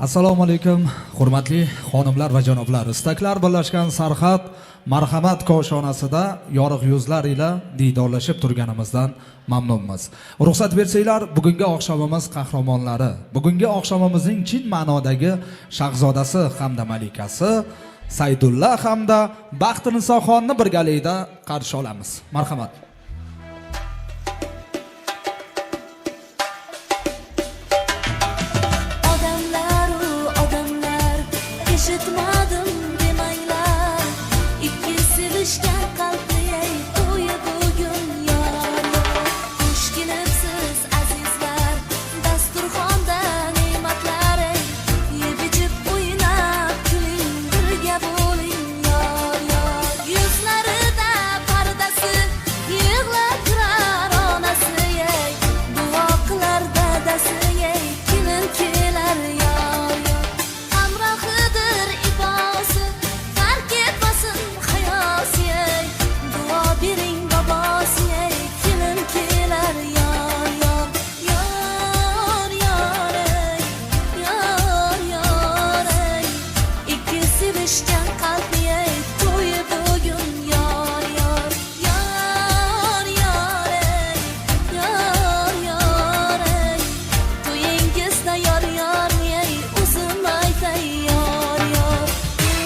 Assalomu alaykum, hurmatli xonimlar va janoblar. Istaklar birlashgan sarhad marhamat koshonasida yorug' yuzlar ila diydorlashib turganimizdan mamnunmiz. Ruxsat bersanglar, bugungi oqshomimiz qahramonlari, bugungi oqshomimizning chin ma'nodagi shahzodasi hamda malikasi Saydulla hamda Baxtinisoxonni birgalikda qarshi olamiz. Marhamat.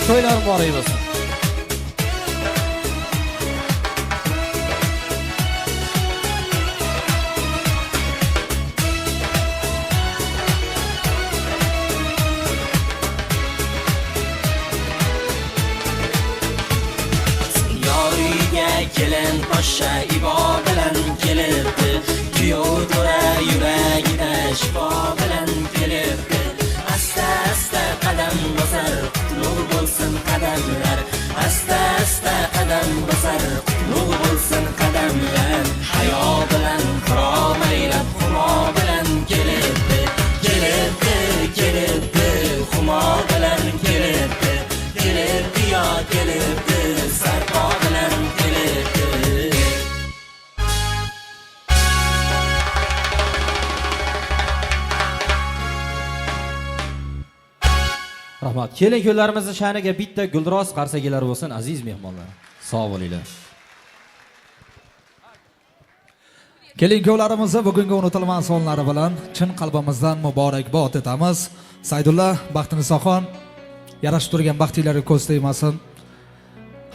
To'ylar muborak bo'lsin. Yoriga kelin poshsha ibo bilan kelibdi, kuyov to'ra yuragida shifo bilan kelibdi. Asta asta qadam bosar, qutlug' bo'lsin qadamlar. Asta asta qadam bosar, qutlug' bo'lsin qadamlar. Hayo bilan xiromaylab xumo bilan kelibdi, kelibdi, kelibdi, xumo bilan kelibdi, kelibdi yo kelibdi, sarpo bilan kelibdi. Rahmat. Kelin-kuylarimizni sha'niga bitta guldiroz qarsagilar bo'lsin, aziz mehmonlar. Sog' bo'linglar. Kelin-kuylarimizni bugungi unutilmas sonlari bilan chin qalbimizdan muborakbod etamiz. Saydulla, Baxtinisoxon, yarashib turgan baxtinglarga ko'z tegmasin.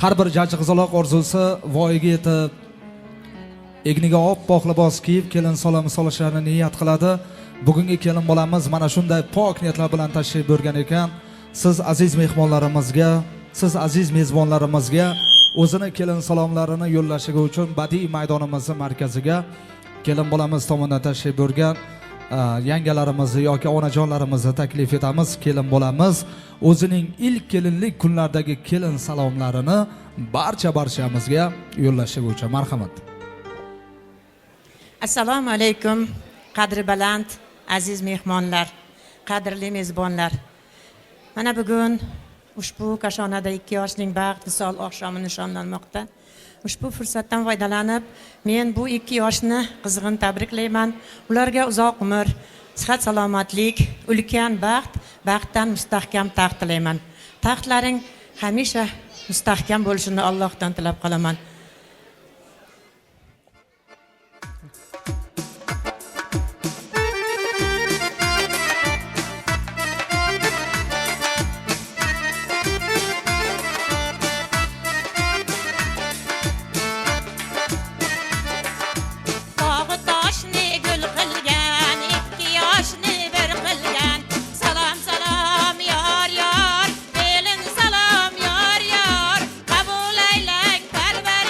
Har bir jajji qizaloq orzusi voyaga yetib, egniga oppoq libos kiyib kelin salom solishlarni niyat qiladi. Bugungi kelin bolamiz mana shunday pok niyatlar bilan tashrif buyurgan ekan. Siz aziz mehmonlarimizga, siz aziz mezbonlarimizga o'zini kelin salomlarini yo'llashiga uchun badiiy maydonimizning markaziga kelin bolamiz tomonidan tashrif buyurgan yangalarimizni yoki onajonlarimizni taklif etamiz. Kelin bolamiz o'zining ilk kelinlik kunlaridagi kelin salomlarini barchamizga yo'llashiga uchun marhamat. Assalomu alaykum, qadri baland, aziz mehmonlar, qadrli mezbonlar. Mana bugun ushbu kashonada 2 yoshning baxt visol oqshomi nishonlanmoqda. Ushbu fursatdan foydalanib, men bu 2 yoshni qizg'in tabriklayman. Ularga uzoq umr, sihat salomatlik, ulkan baxt, baxtdan mustahkam taxt tilayman. Taxtlaring hamisha mustahkam bo'lishini Allohdan tilab qolaman. Kabul aylang parvar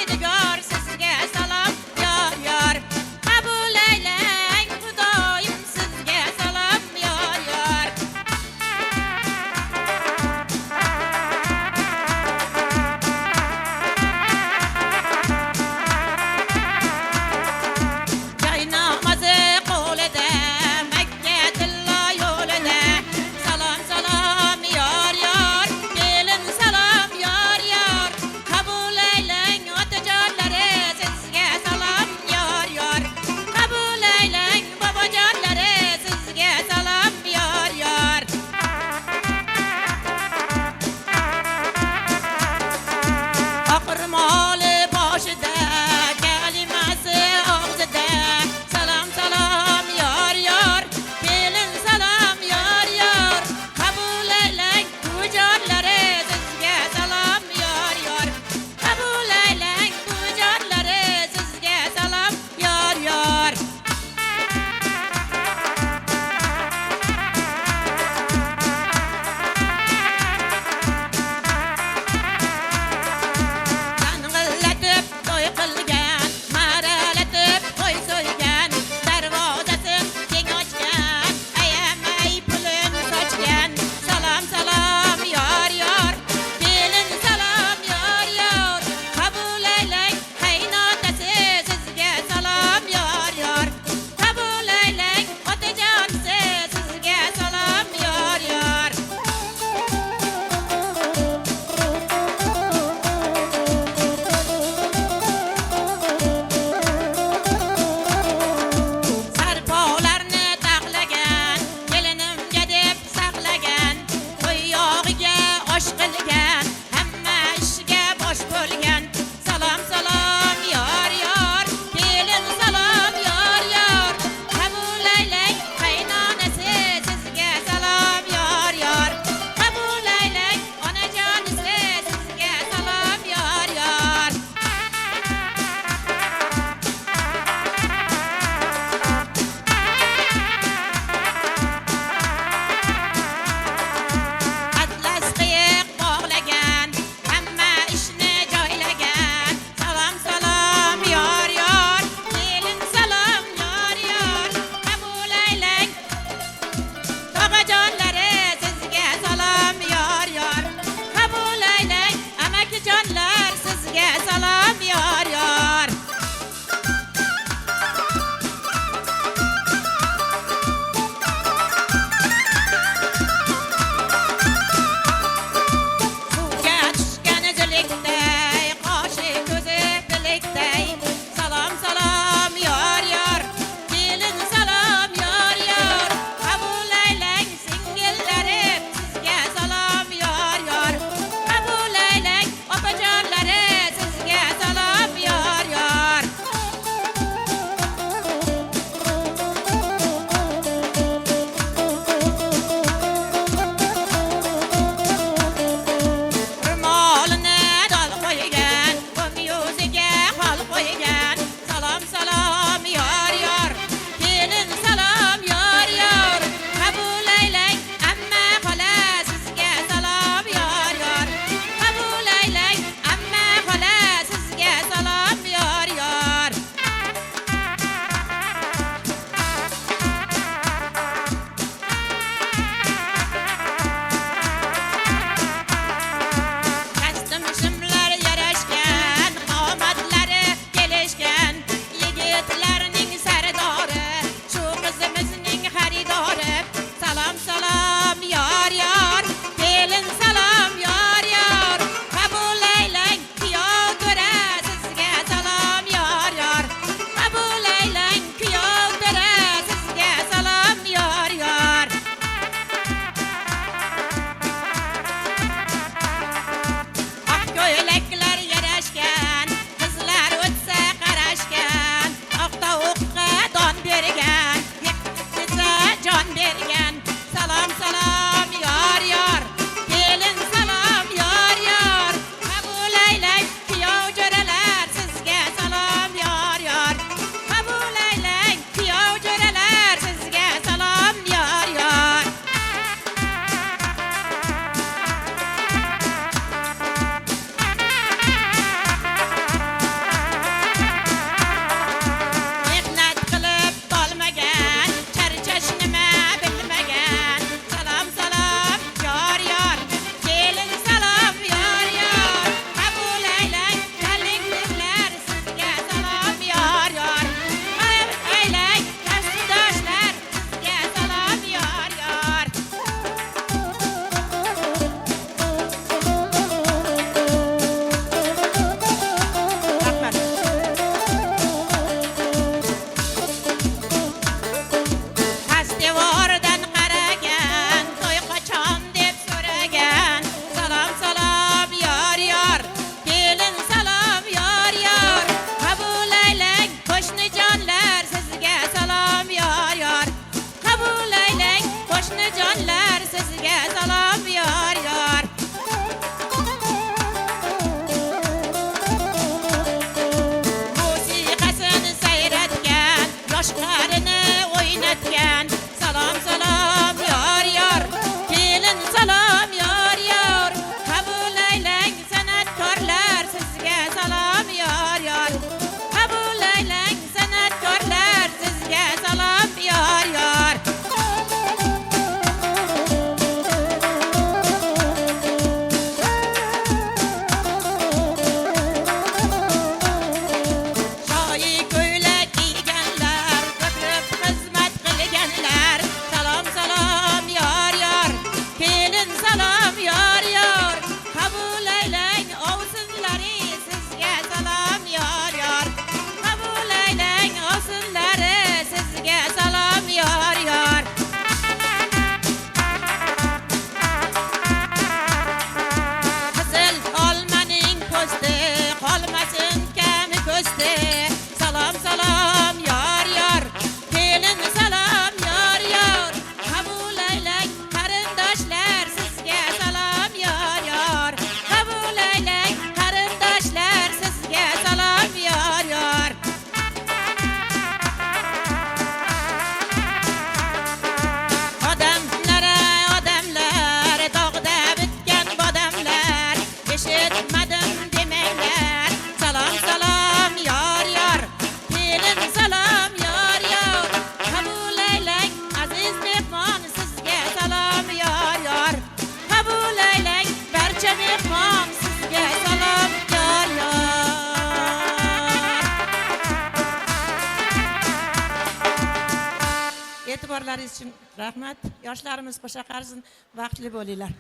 e'tiborlaringiz uchun rahmat. Yoshlarimiz qo'sha qarsin, vaqtli bo'linglar.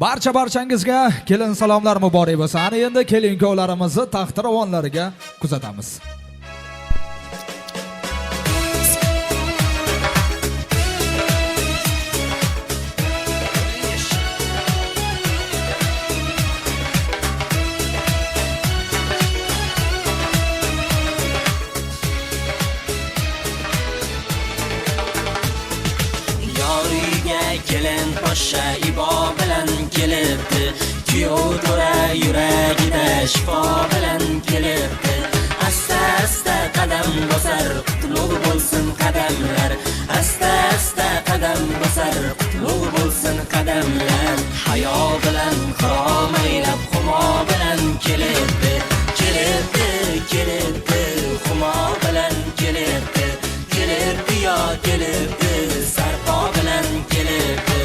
Barchangizga kelin salomlar muborak bo'lsin. Ana endi kelin-kuyovlarimizni taxt-ravonlariga kuzatamiz. Kelin poshsha ibo bilan kelibdi, kuyov to'ra yuragida shifo bilan kelibdi. Asta asta qadam bosar, qutlug' bo'lsin qadamlar. Asta asta qadam bosar, qutlug' bo'lsin qadamlar. Hayo bilan xiromaylab xumo bilan kelibdi, kelibdi, kelibdi, xumo bilan kelibdi, kelibdi yo kelibdi, sarpo bilan kelibdi.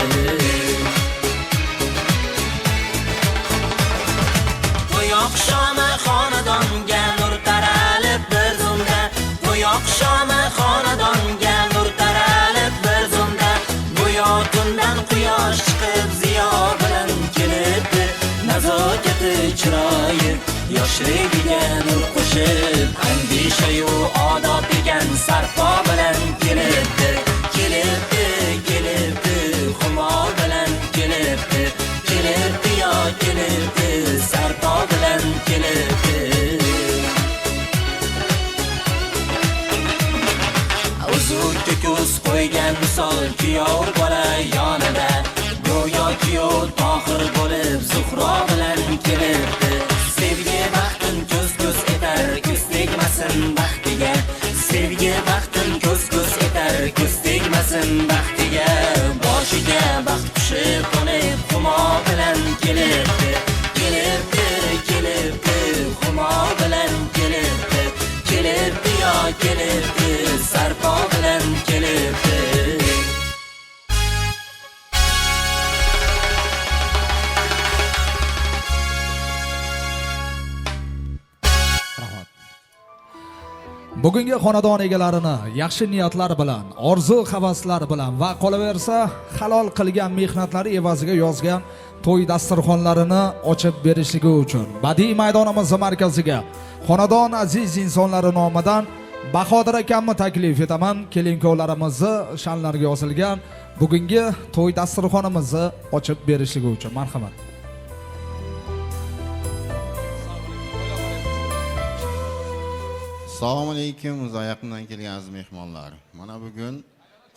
Qo'yoqshoma xonadonga nur taralib bir zumda, qo'yoqshoma xonadonga nur taralib bir zumda, go'yo tundan quyosh chiqib ziyo bilan kelibdi. Nazokati chiroyi yoshligiga nur qo'shib, andishayu odob degan sarpo bilan kelibdi, kelibdi, kelibdi, xumo bilan kelibdi, kelibdi yo kelibdi, sarpo bilan kelibdi. Uzuk ko'z qo'ygan misol kuyov bola yonida, go'yo kuyov tohir bo'lib Zuhro bilan kelibdi. Sevgi baxtin ko'z etar, ko'z tegmasin baxtiga. Sevgi baxtin ko'z etar, ko'z tegmasin baxtiga. Boshiga baxt qushi qo'nib xumo bilan kelibdi, kelibdi, kelibdi, xumo bilan kelibdi, kelibdi yo kelibdi, sarpo bilan kelibdi. Bugungi xonadon egalarini yaxshi niyatlar bilan, orzu havaslar bilan va qolaversa halol qilgan mehnatlari evaziga yozgan to'y dasturxonlarini ochib berishligi uchun badiiy maydonimiz markaziga xonadon aziz insonlari nomidan Bahodir akamni taklif etaman. Kelin-kuyovlarimizni sha'nlariga yozilgan bugungi to'y dasturxonimizni ochib berishligi uchun. Marhamat. Assalomu alaykum, uzoqdan kelgan aziz mehmonlar. Mana bugun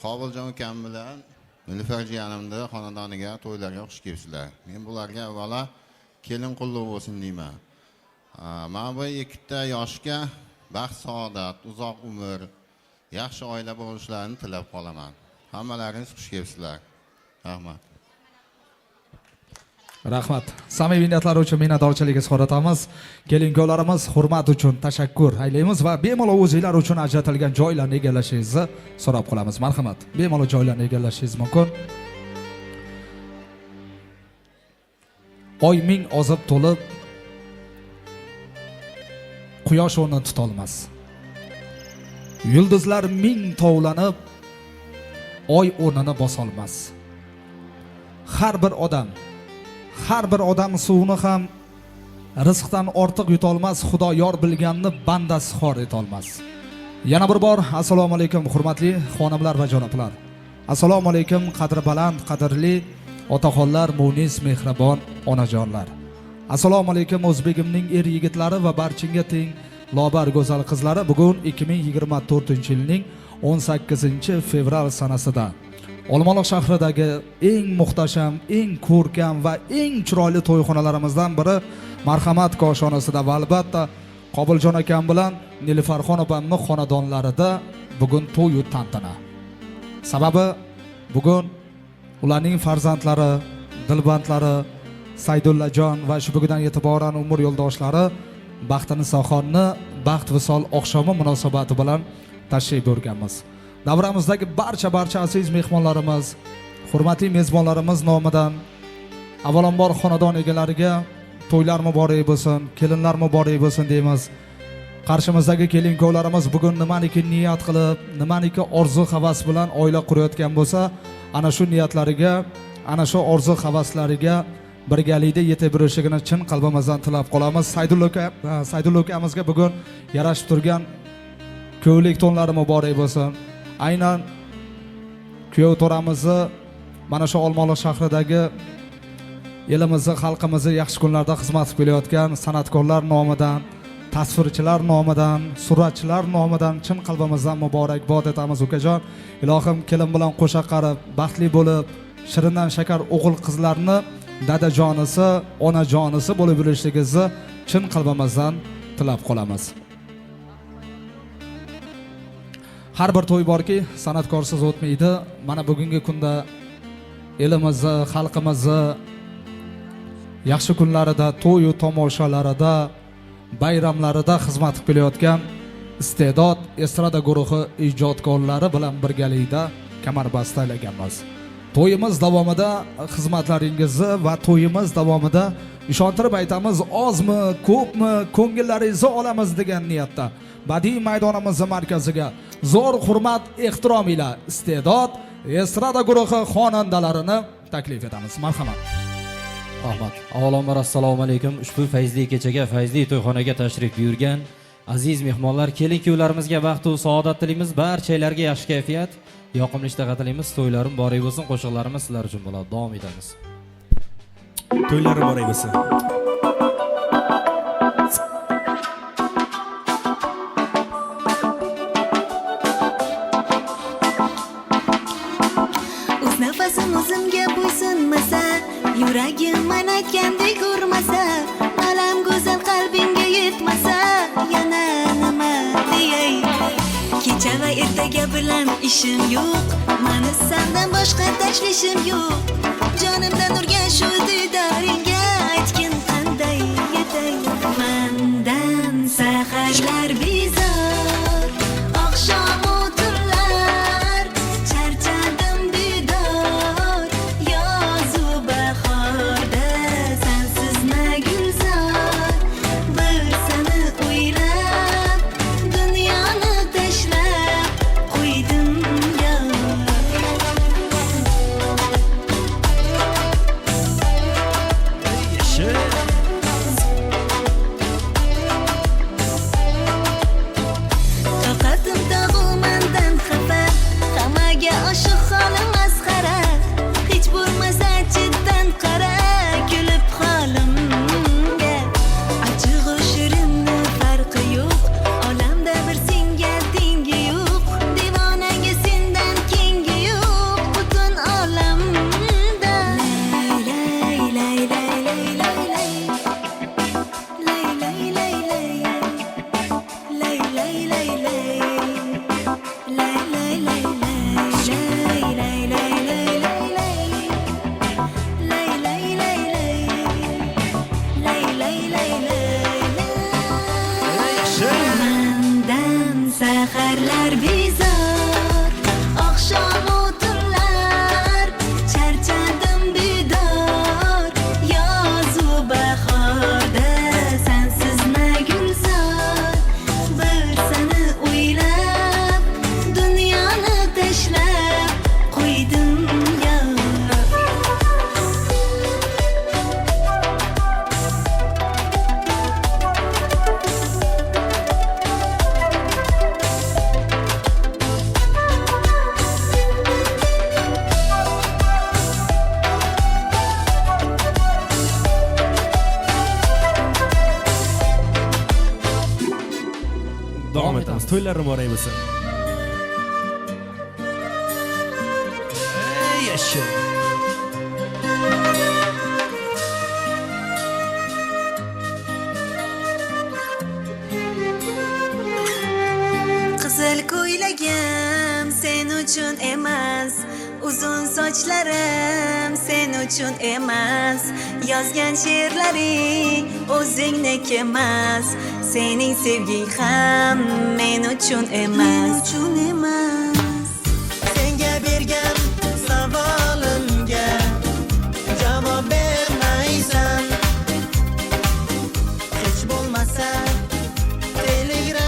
Qobiljon akam bilan Nilufar jiyanimni xonadoniga to'ylarga xush kelibsizlar. Men bularga avvalo kelin qulluq bo'lsin deyman. Mana bu ikkita yoshga baxt, saodat, uzoq umr, yaxshi oila bo'lishlarini tilab qolaman. Hammalaringiz xush kelibsizlar. Rahmat. Rahmat. Samimiy niyatlar uchun minnatdorchilik izhor etamiz. Kelin-kuyovlarimiz hurmat uchun tashakkur aylaymiz va bemalol o'zinglar uchun ajratilgan joylarni egallashingizni so'rab qolamiz. Marhamat. Bemalol joylarni egallashingiz mumkin. Oy ming ozib to'lib quyosh o'rnini tutolmas. Yulduzlar ming tovlanib oy o'rnini bosolmas. Har bir odam suvni ham rizqdan ortiq yutolmas, Xudo yor bilganni bandasi xor etolmas. Yana bir bor assalomu alaykum hurmatli xonimlar va janoblar. Assalomu alaykum qadri baland, qadrli otaxonlar, munis, mehribon onajonlar. Assalomu alaykum o'zbegimning er-yigitlari va barchinga teng lobar go'zal qizlari. Bugun 2024-yilning 18-fevral sanasida Olmaliq shahridagi eng muhtasham, eng ko'rkam va eng chiroyli to'yxonalarimizdan biri Marhamat koshonasida va albatta Qobiljon akam bilan Nilufar opamning xonadonlarida bugun to'y tantana. Sababi bugun ularning farzandlari, dilbandlari Saydullajon va shu bugundan e'tiboran umr yo'ldoshlari Baxtinisoxonni baxt visol oqshomi munosabati bilan tashrif buyurganmiz. Davramizdagi barcha aziz mehmonlarimiz, hurmatli mezbonlarimiz nomidan avvalambor xonadon egalariga to'ylar muborak bo'lsin, kelinlar muborak bo'lsin deymiz. qarshimizdagi kelin-kuyovlarimiz bugun nimaniki niyat qilib, nimaniki orzu havas bilan oila qurayotgan bo'lsa, ana shu niyatlariga, ana shu orzu havaslariga birgalikda yetib borishligini chin qalbimizdan tilab qolamiz. Saydulla akamizga bugun yarashib turgan kuyovlik to'nlari muborak bo'lsin. Aynan kuyov to'ramizni mana shu Olmaliq shahridagi elimizni, xalqimizni yaxshi kunlarda xizmat qilib kelayotgan san'atkorlar nomidan, tasvirchilar nomidan, suratchilar nomidan chin qalbimizdan muborakbod etamiz ukajon. Ilohim kelin bilan qo'sha qarib, baxtli bo'lib, shirindan shakar o'g'il qizlarni dadajonisi, onajonisi bo'lib yurishligingizni chin qalbimizdan tilab qolamiz. Har bir to'y borki, san'atkorsiz o'tmaydi. Mana bugungi kunda elimizni, xalqimizni yaxshi kunlarida, to'y-u tomoshalarida, bayramlarida xizmat qilib kelayotgan iste'dod estrada guruhi ijodkorlari bilan birgalikda kamarbast aylaganmiz. To'yimiz davomida xizmatlaringizni va to'yimiz davomida ishontirib aytamiz, ozmi, ko'pmi ko'ngillaringizni olamiz degan niyatda badiiy maydonimiz markaziga zo'r hurmat, ehtirom ila iste'dod estrada guruhi xonandalarini taklif etamiz. Marhamat. Rahmat. Avvalambor assalomu alaykum. Ushbu fayzli kechaga, fayzli to'yxonaga tashrif buyurgan aziz mehmonlar, kelin-kuyovlarimizga baxt va saodat tilaymiz. Barchalarga yaxshi kayfiyat, yoqimli ishtaha tilaymiz. To'ylarim muborak bo'lsin. Qo'shiqlarimiz sizlar uchun bo'ladi. Davom etamiz. To'ylarim muborak bo'lsin. O'z nafasim o'zimga bo'ysunmasa, yuragim mana aytgandek urmasa, alam go'zal qalbingga yetmasa, yana nima deyay? Kecha va ertaga bilan ishim yo'q, mani sendan boshqa tashvishim yo'q. Jonimdan urgan shu diydoringga aytgin qanday yetay? Mendan saharlar bezor, oqshom tunlar, charchadim bedor, yozu bahorda sensiz na gulzor. Bir seni o'ylab, dunyoni tashlab qo'ydim yor. Toqatim tog'umandan xafa, hammaga oshiq holim masxara. Hech bo'lmasa chetdan qara, kulib holimga. Achig'u shirinni farqi yo'q, olamda bir senga tengi yo'q. Devonaga sendan kengi yo'q, butun olamda. Lay lay lay lay lay lay. Lay lay lay lay. Lay lay lay lay. Lay lay lay lay. Lay lay lay lay lay lay. Lay lay lay lay. Lay lay lay lay. Mendan saharlar bezor, oqshom tunlar, charchadim bedor, yozu bahorda sensiz na gulzor. Bir seni o'ylab, dunyoni tashlab qo'ydim yor. Davom etamiz. To'ylarim muborak bo'lsin. Ey yasha. Qizil ko'ylagim sen uchun emas, uzun sochlarim sen uchun emas, yozgan she'rlaring o'zingniki emas, sening sevging ham men uchun emas. Senga bergan savolimga javob bermaysan. Hech bo'lmasa Telegram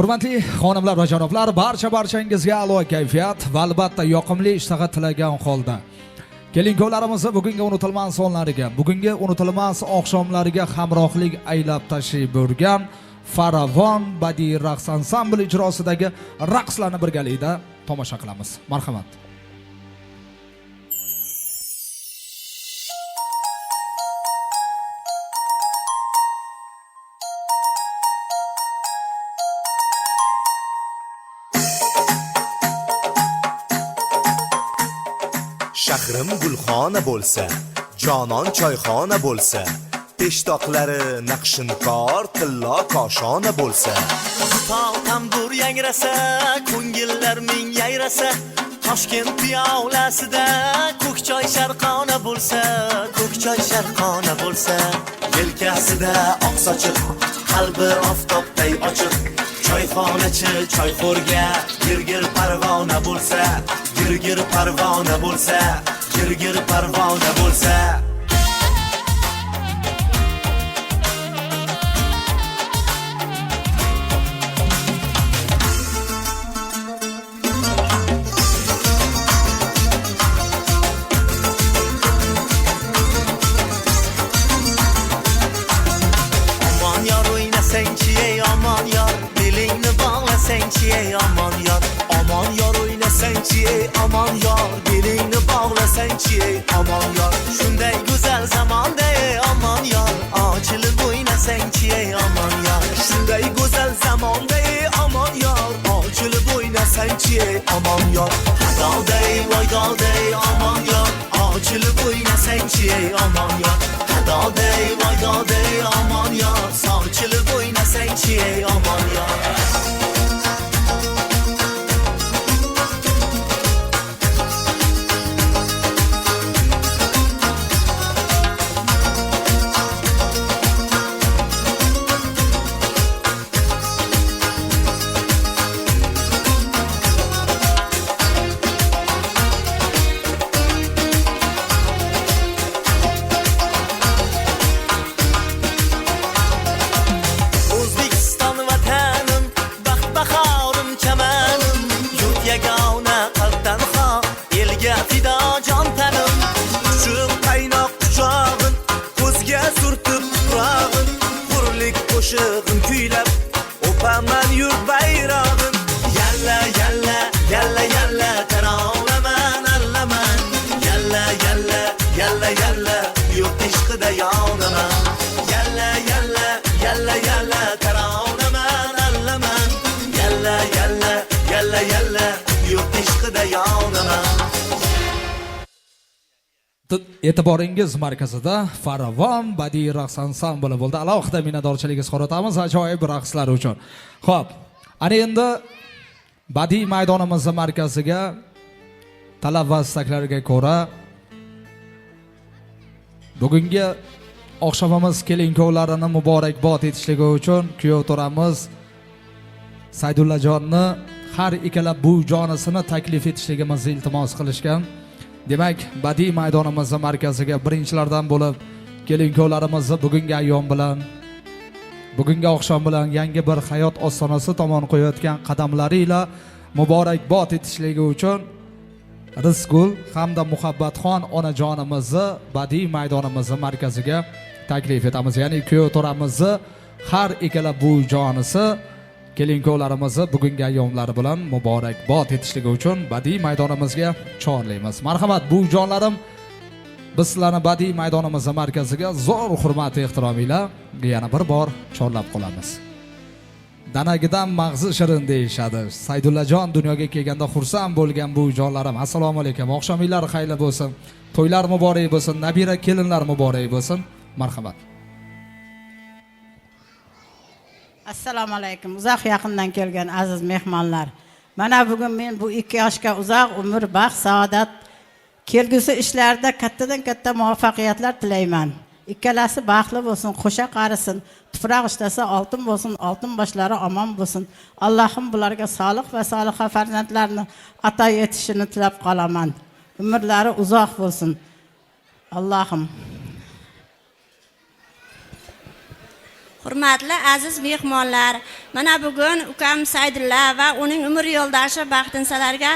Hurmatli xonimlar va janoblar, barchangizga a'lo kayfiyat va albatta yoqimli ishtaha tilagan holda kelinko'larimizni bugungi unutilmas sonlariga, bugungi unutilmas oqshomlariga hamrohlik aylab tashrif buyurgan Faravon badiiy raqs ansambli ijrosidagi raqslarni birgalikda tomosha qilamiz. Marhamat. Shahrim gulxona bo'lsa, jonon choyxona bo'lsa, peshtoqlari naqshinkor tillo koshona bo'lsa, Tog' tambur yangrasa, ko'ngillar ming yayrasa, Toshkent piyolasida ko'kchoy sharqona bo'lsa, ko'kchoy sharqona bo'lsa, yelkasida oq sochiq, qalbi oftobday ochiq, choyxonachi choyxo'rga girgir parvona bo'lsa, girgir parvona bo'lsa, girgir parvona bo'lsa. Aman yor o'ynasangchi ey aman yor, belingni bog'lasangchi ey aman yor. Aman yor o'ynasangchi ey aman yor, belingni bog'lasangchi ey aman yor. Shunday go'zal zamonda ey aman yor, ochilib o'ynasangchi ey aman yor. Shunday go'zal zamonda ey aman yor, ochilib o'ynasangchi ey aman yor. Hadolday voydolday aman yor, ochilib o'ynasangchi ey aman yor. Hadolday voydolday aman yor, sochilib o'ynasangchi ey aman yor. O'zbekiston vatanim, baxt bahorim chamanim, yurt yagona qalbdan xor, elga fido jon tanim. Kuchim qaynoq quchog'in, ko'zga surtib turog'in, hurlik qo'shig'in kuylab, o'paman yurt bayrog'in. Yalla yalla yalla yalla taronaman allaman, yalla yalla yalla yalla yurt ishqida yonaman. Yalla yalla yalla yalla taronaman allaman, yalla yalla yalla yalla yurt ishqida yonaman. E'tiboringiz markazida Faravon badiiy raqs ansambli bo'ldi. Alohida minnatdorchilik izhor etamiz ajoyib raqslar uchun. Xo'p, ana endi badiiy maydonimiz markaziga talab va istaklarga ko'ra bugungi oqshomimiz kelinko'larini muborakbod etishligi uchun kuyov to'ramiz Saydullajonni har ikkala buvijonisini taklif etishligimizni iltimos qilishgan. Demak, badiiy maydonimiz markaziga birinchilardan bo'lib kelinko'larimizni bugungi ayyom bilan, bugungi oqshom bilan yangi bir hayot ostonasi tomon qo'yayotgan qadamlari ila muborakbod etishligi uchun Rizqul hamda Muhabbatxon onajonimizni badiiy maydonimiz markaziga taklif etamiz. Ya'ni kuyov to'ramizni har ikkala buvijonisi kelinko'larimizni bugungi ayyomlari bilan muborakbod etishligi uchun badiiy maydonimizga chorlaymiz. Marhamat buvijonlarim, biz sizlarni badiiy maydonimiz markaziga zo'r hurmat va ehtirom ila yana bir bor chorlab qolamiz. Danagidan mag'zi shirin deyishadi. Saydullajon dunyoga kelganda xursand bo'lgan buvijonlarim, assalomu alaykum. Oqshominglar xayrli bo'lsin. To'ylar muborak bo'lsin. Nabira kelinlar muborak bo'lsin. Marhamat. Assalomu alaykum. Uzoq yaqindan kelgan aziz mehmonlar. Mana bugun men bu 2 yoshga uzoq umr, baxt, saodat, kelgusi ishlarda kattadan katta muvaffaqiyatlar tilayman. Ikkalasi baxtli bo'lsin, qo'sha qarisin, tuproq ishlasa oltin bo'lsin, oltin boshlari omon bo'lsin. Allohim bularga solih va soliha farzandlarni ato etishini tilab qolaman. Umrlari uzoq bo'lsin. Allohim. hurmatli aziz mehmonlar, mana bugun ukam Saydulla va uning umr yo'ldoshi Baxtinsalarga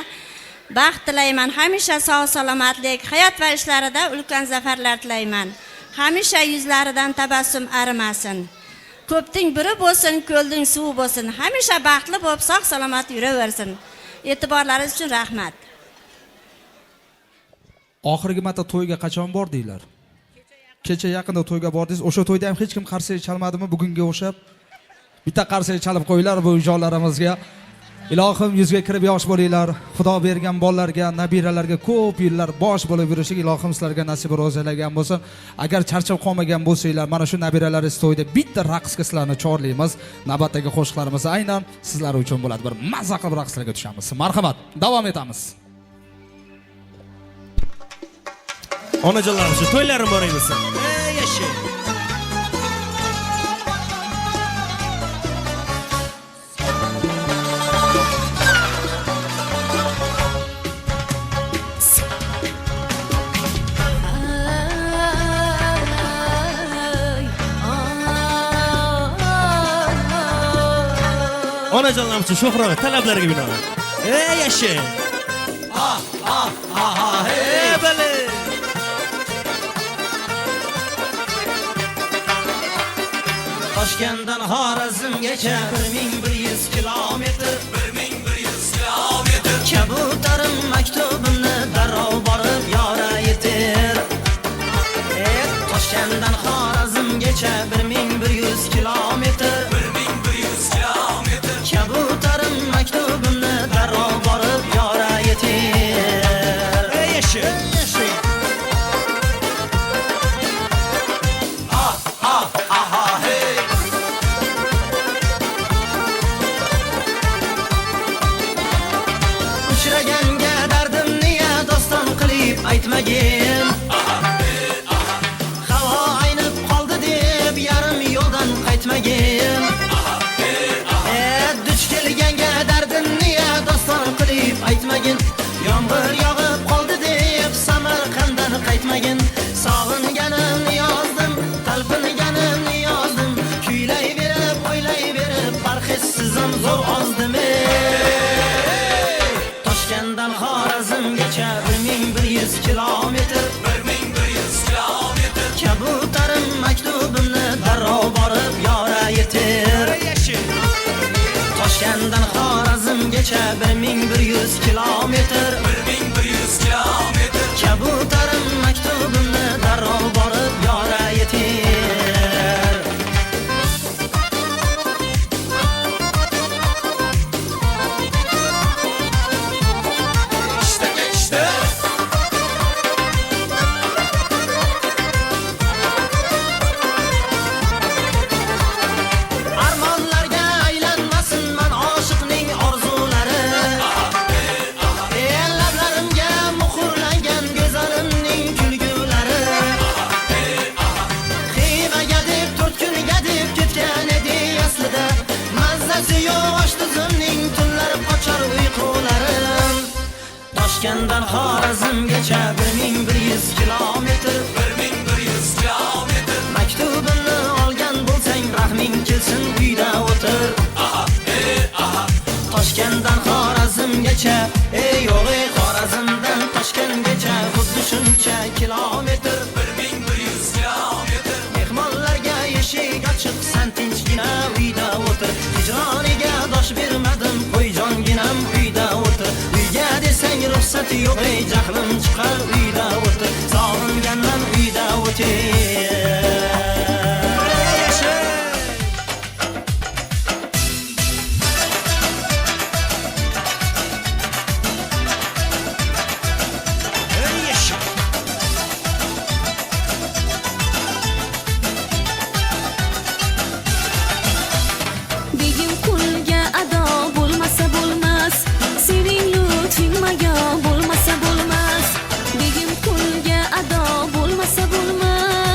baxt tilayman. Hamisha sog' salomatlik, hayot va ishlarida ulkan zafarlar tilayman. Hamisha yuzlaridan tabassum arimasin. Ko'pning biri bo'lsin, ko'lning suvi bo'lsin. Hamisha baxtli bo'lib, sog' salomat yuraversin. E'tiborlaringiz uchun rahmat. Oxirgi marta to'yga qachon bordinglar? Kecha yaqinda to'yga bordingiz. O'sha to'yda ham hech kim qarsak chalmadimi? Bugunga o'xshab bitta qarsak chalib qo'yinglar bu jonlarimizga. Ilohim yuzga kirib yosh bo'linglar. Xudo bergan bolalarga, nabiralarga ko'p yillar bosh bo'lib yurishing ilohim sizlarga nasib ro'zalagan bo'lsin. Agar charchab qolmagan bo'lsanglar, mana shu nabiralaringiz to'yda bitta raqsga sizlarni chorlaymiz. Navbatdagi qo'shiqlarimiz aynan sizlar uchun bo'ladi. Bir mazza qilib raqslarga tushamiz. Marhamat, davom etamiz. Onajonlar, shu to'ylarim bor emas. Yasha. Onajonlar uchun Sho'xroq talablariga binoan. Yasha. Hey bale. Toshkentdan Xorazmgacha 1100 kilometr, 1100 kilometr. Kabutarim maktubimni darrov borib yora yetir. Toshkentdan Xorazmgacha 1100 kilometr, 1100 kilometr. Kabutarim maktubimni darrov borib yora yetir. Yasha. Uchraganga dardimni ya doston qilib aytmagin. Havo aynib qoldi deb yarim yo'ldan qaytmagin. Duch kelganga dardimni ya doston qilib aytmagin. Yomg'ir yog'ib qoldi deb Samarqanddan qaytmagin. Sog'inganimni yozdim, talpinganimni yozdim. Kuylayverib, o'ylayverib, parhezsizim zo'r ozdim. Toshkentdan Xorazmgacha 1100 kilometr, 1100 kilometr. Kabutarim maktubimni darrov borib yora yetir. Toshkentdan Xorazmgacha 1100 kilometr, 1100 kilometr. Kabutarim maktubimni darrov borib yora yetir. Armonlarga aylanmasin men oshiqning orzulari. Lablarimga muhrlangan go'zalimning kulgulari. Xivaga deb 4 kunga deb ketgan edi aslida. Mazzasi yo'q osh tuzimning tunlari qochar uyqularim. Toshkentdan Xorazmgacha 1100 kilometr, 1100 kilometr. Maktubimni olgan bo'lsang rahming kelsin uyda o'tir. Toshkentdan Xorazmgacha, yo'q Xorazmdan Toshkentgacha xuddi shuncha kilometr, 1100 kilometr. Mehmonlarga eshik ochiq, sen tinchgina uyda o'tir. Hijroniga dosh bermadim, qo'yjonginam uyda o'tir. Uyga desang ruxsat yo'q, jahlim chiqar uyda o'tir. Sog'inganman uyda o'tir. Begim qulga ado bo'lmasa bo'lmas, sening lutfing mayo bo'lmasa bo'lmas. Begim qulga ado bo'lmasa bo'lmas.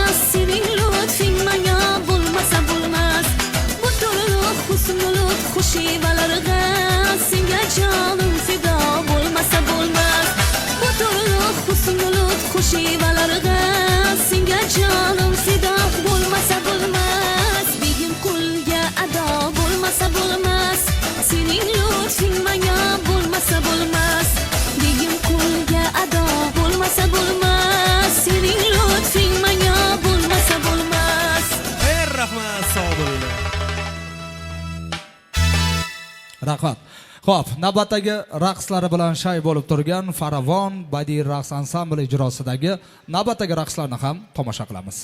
Rahmat. Xo'p, navbatdagi raqslari bilan shay bo'lib turgan Faravon badiiy raqs ansambli ijrosidagi navbatdagi raqslarni ham tomosha qilamiz.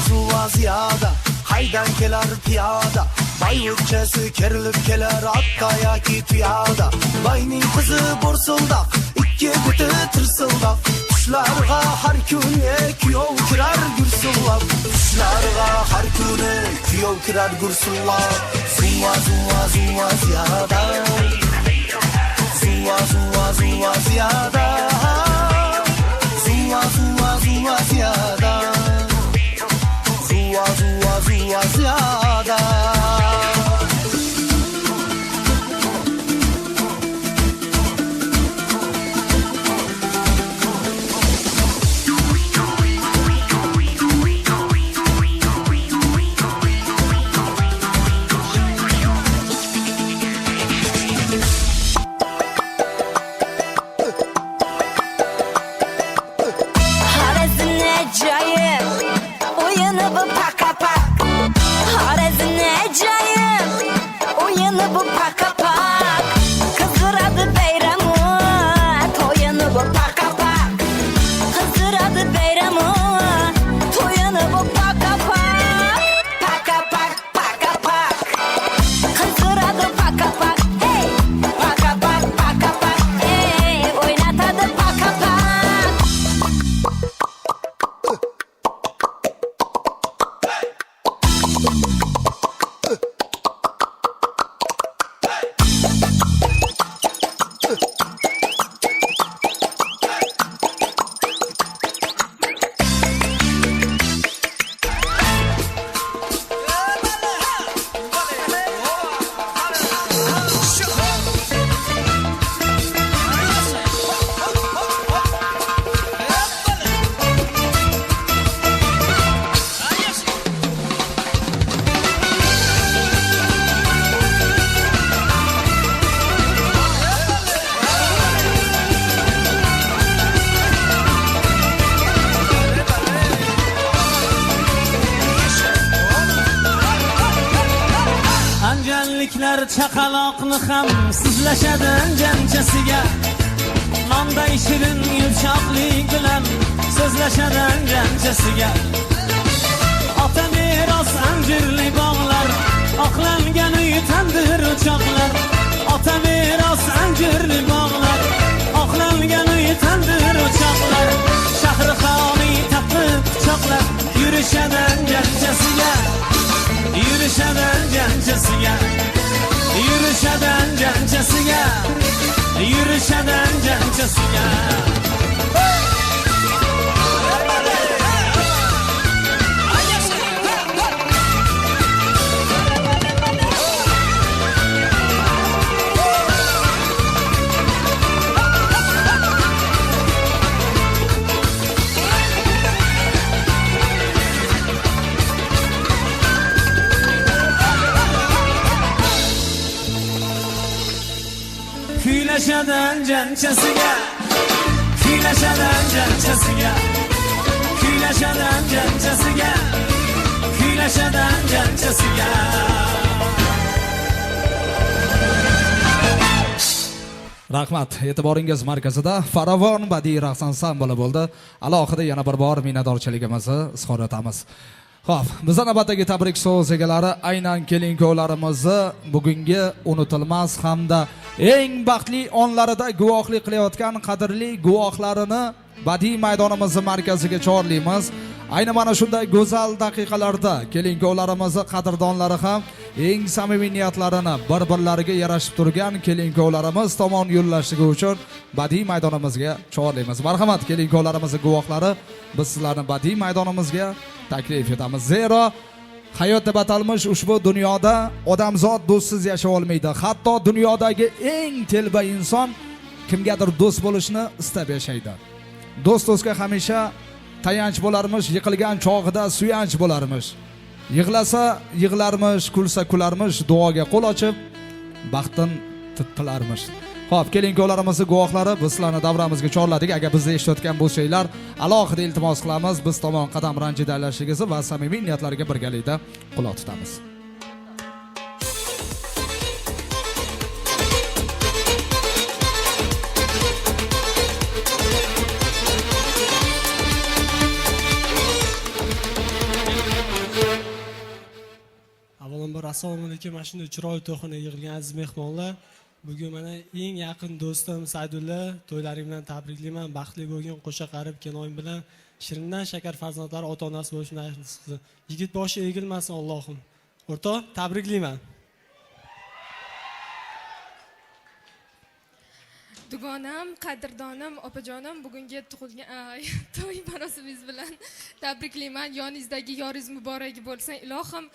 Zuva ziyada haydan kelar piyoda Bay o'tchasi kerilib kelar otda yoki tuyada Bayning qizi bo'rsildoq ikki biti tirsildoq Qushlarga har kuni kuyov kirar gursillab Qushlarga har kuni kuyov kirar gursillab Zuva zuva zuva ziyada Zuva zuva zuva ziyada Zuva zuva zuva ziyada Zuva zuva zuva ziyada Chaqaloqni ham sizlashadi janchasiga Nonday shirin yumshoqlik bilan so'zlashadi janchasiga Ota meros anjirli bog'lar oqlangan uy tandir o'choqlar Ota meros anjirli bog'lar oqlangan uy tandir o'choqlar Shahrixoniy tappi pichoqlar yurishadi janchasiga Yurishadi janchasiga Yürüşeden cancasıya Yürüşeden cancasıya Kuylaşadan cancasıya Kuylaşadan cancasıya Kuylaşadan cancasıya Kuylaşadan cancasıya Rahmat, e'tiboringiz markazida Faravon badiiy raqs ansambli bo'ldi. Alohida yana bir bor minnatdorchiligimizni izhor etamiz. Xo'p, bizning navbatdagi tabrik so'z egalari aynan kelin-kuyovlarimizni bugungi unutilmas hamda eng baxtli onlarida guvohlik qilayotgan qadrli guvohlarini badiiy maydonimizni markaziga chorlaymiz. Ayni mana shunday go'zal daqiqalarda kelin-kuyovlarimizni qadrdonlari ham eng samimiy niyatlarini bir-birlariga yarashib turgan kelin-kuyovlarimiz tomon yo'llashligi uchun badiiy maydonimizga chorlaymiz. Marhamat, kelin-kuyovlarimizning guvohlari, biz sizlarni badiiy maydonimizga taklif etamiz. Zero hayot deb atalmish ushbu dunyoda odamzod do'stsiz yashay olmaydi. Hatto dunyodagi eng telba inson kimgadir do'st bo'lishni istab yashaydi. Do'st-do'stga hamisha tayanch bo'larmish, yiqilgan chog'ida suyanch bo'larmish. Yig'lasa yig'larmish, kulsa kularmish, duoga qo'l ochib baxtin tilarmish. Xo'p, kelin-kuyovlarimizning guvohlari, biz sizlarni davramizga chorladik. Agar bizni eshitayotgan bo'lsanglar, alohida iltimos qilamiz, biz tomon qadam ranjida aylashingizni va samimiy niyatlariga birgalikda quloq tutamiz. Avvalambor assalomu alaykum. Mana shunday chiroyli to'yxonaga yig'ilgan aziz mehmonlar, bugun mana eng yaqin do'stim Saydulla to'ylaring bilan tabriklayman. Baxtli bo'lgin, qo'sha qarib kenoyim bilan shirindan shakar farzandlari ota-onasi bo'lishini aytsin. Yigit boshi egilmasin Allohim. O'rtoq, tabriklayman. Dugonam, qadrdonim, opajonim bugungi tug'ilgan to'y marosimingiz bilan tabriklayman. Yoningizdagi yoringiz muborak bo'lsin. Ilohim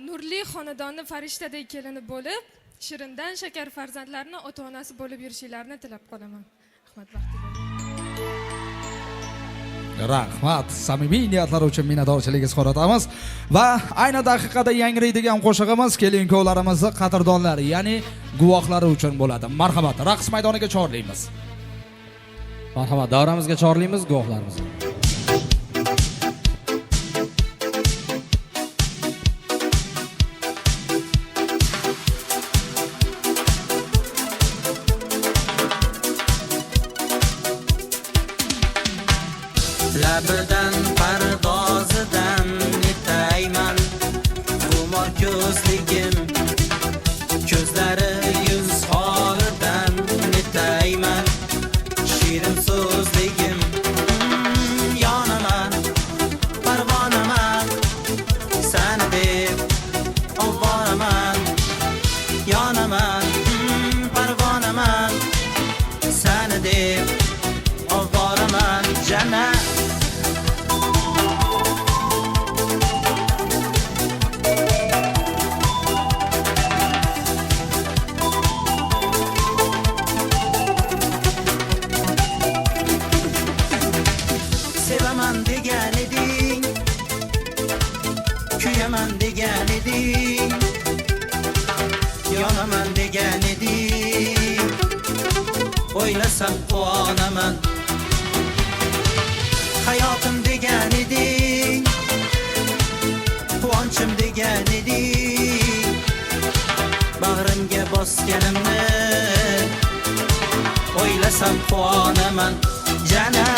nurli xonadonni farishtadek kelini bo'lib, shirindan shakar farzandlarni ota-onasi bo'lib yurishingizni tilab qolaman. Rahmat, baxtli bo'ling. Rahmat, samimiy niyatlar uchun minnatdorchilik izhor etamiz va ayni daqiqada yangraydigan qo'shig'imiz kelin-kuyovlarimizni qadrdonlari, ya'ni guvohlari uchun bo'ladi. Marhamat, raqs maydoniga chorlaymiz. Marhamat, davramizga chorlaymiz guvohlarimizni. Labidan pardozidan netayman, xumor ko'zligim, ko'zlari yuz holidan netayman, shirin so'zligim. Yonaman, parvonaman, sani deb ovoraman. Yonaman, parvonaman, sani deb ovoraman. Jannat sevaman degan eding, kuyaman degan eding, yonaman degan eding, o'ylasam quvonaman. Hayotim degan eding, quvonchim degan eding, bag'rimga bosganimni o'ylasam quvonaman. Jana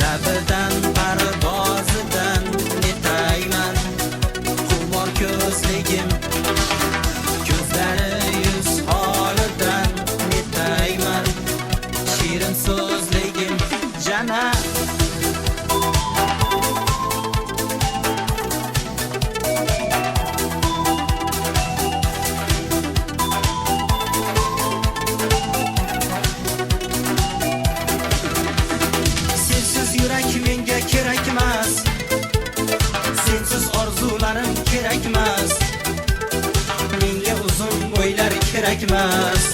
labidan pardozidan netayman, xumor ko'zligim, ko'zlari yuz holidan netayman, shirin so'zligim. Jana sensiz yurak menga kerakmas, sensiz orzularim kerakmas, menga uzun bo'ylar kerakmas,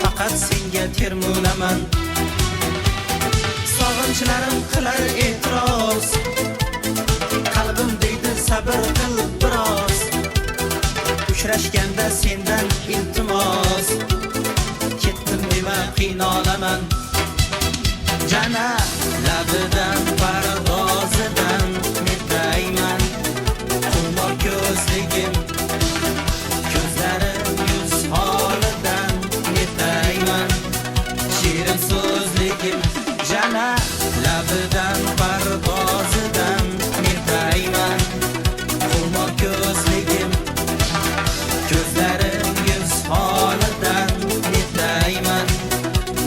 faqat senga termulaman. Sog'inchlarim qilar e'tiroz, qalbim deydi sabr qil biroz, uchrashganda sendan iltimos, ketdim dema qiynalaman. Jana labidan pardozidan netayman, xumor ko'zligim, ko'zlari yuz holidan netayman, shirin so'zligim. Jana labidan pardozidan netayman, xumor ko'zligim, ko'zlari yuz holidan netayman,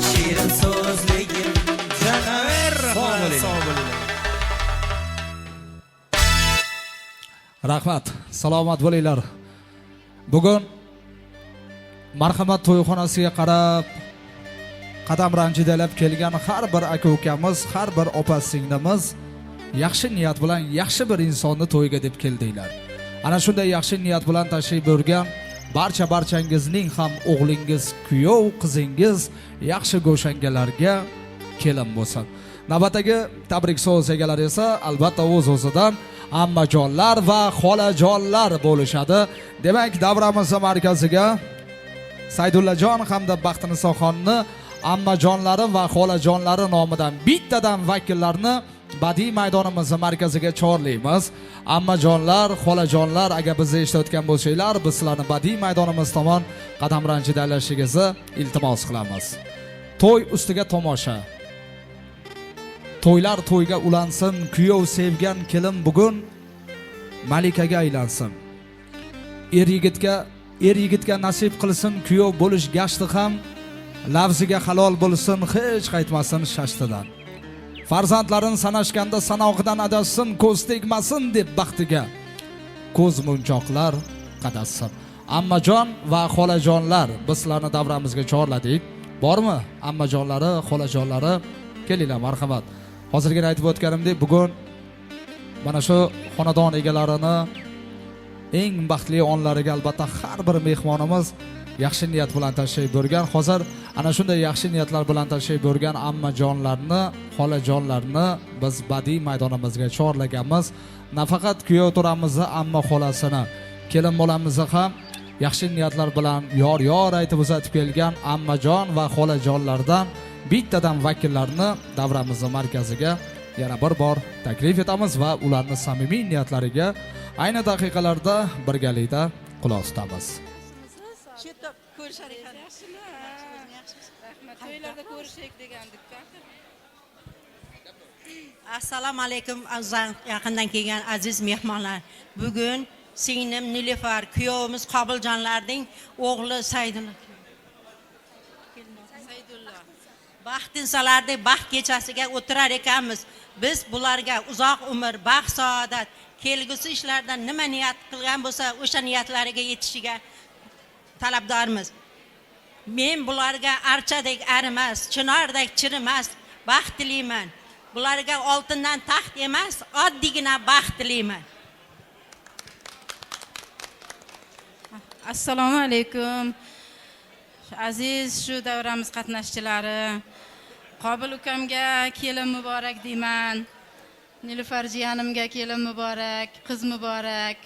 shirin so'zligim. Rahmat. Salomat bo'linglar. Bugun marhamat to'yxonasiga qarab qadam ranjidalab kelgan har bir aka-ukamiz, har bir opa-singlimiz yaxshi niyat bilan yaxshi bir insonni to'yga deb keldinglar. Ana shunday yaxshi niyat bilan tashrif buyurgan barchangizning ham o'g'lingiz, kuyov qizingiz yaxshi go'shangalarga kelin bo'lsin. Navbatdagi tabrik so'z egalari esa albatta o'z-o'zidan ammajonlar va xolajonlar bo'lishadi. Demak, davramiz markaziga Saydullajon hamda Baxtinisoxonni ammajonlari va xolajonlari nomidan bittadan vakillarni badiiy maydonimiz markaziga chorlaymiz. Ammajonlar, xolajonlar, agar bizni eshitayotgan bo'lsanglar, biz sizlarni badiiy maydonimiz tomon qadam ranjidalashingizni iltimos qilamiz. To'y ustiga tomosha. To'ylar to'yga ulansin, kuyov sevgan kelin bugun malikaga aylansin. Er yigitga nasib qilsin, kuyov bo'lish gashti ham lafziga halol bo'lsin, hech qaytmasin shashtidan. Farzandlarin sanashganda sanog'idan adashsin, ko'z tegmasin deb baxtiga ko'z munchoqlar qadassin. Ammajon va xolajonlar, biz sizlarni davramizga chorladik. Bormi? Ammajonlari, xolajonlari, kelinglar, marhamat. Hozirgina aytib o'tganimdek, bugun mana shu xonadon egalarini eng baxtli onlariga albatta har bir mehmonimiz yaxshi niyat bilan tashrif buyurgan. Hozir ana shunday yaxshi niyatlar bilan tashrif buyurgan ammajonlarni, xolajonlarni biz badiiy maydonimizga chorlaganmiz. Nafaqat kuyov turamizni, amma xolasini, kelin bolamizni ham yaxshi niyatlar bilan yor aytib uzatib kelgan ammajon va xolajonlardan bittadan vakillarni davramiz markaziga yana bir bor taklif etamiz va ularning samimiy niyatlariga ayni daqiqalarda birgalikda quloq tutamiz. Assalomu alaykum yaqindan kelgan aziz mehmonlar. Bugun singlim Nilufar, kuyovimiz Qobiljonlarning o'g'li Saydulla baxtinsalarda baxt kechasiga o'tirar ekanmiz. Biz bularga uzoq umr, baxt, saodat, kelgusi ishlardan nima niyat qilgan bo'lsa, o'sha niyatlariga yetishiga talabdormiz. Men bularga archadek arimas, chinordek chirimas baxt tilayman. Bularga oltindan taxt emas, oddiygina baxt tilayman. Assalomu alaykum. Aziz shu davramiz qatnashchilari, Qobil ukamga kelin muborak deyman. Nilufar jiyanimga kelin muborak, qiz muborak.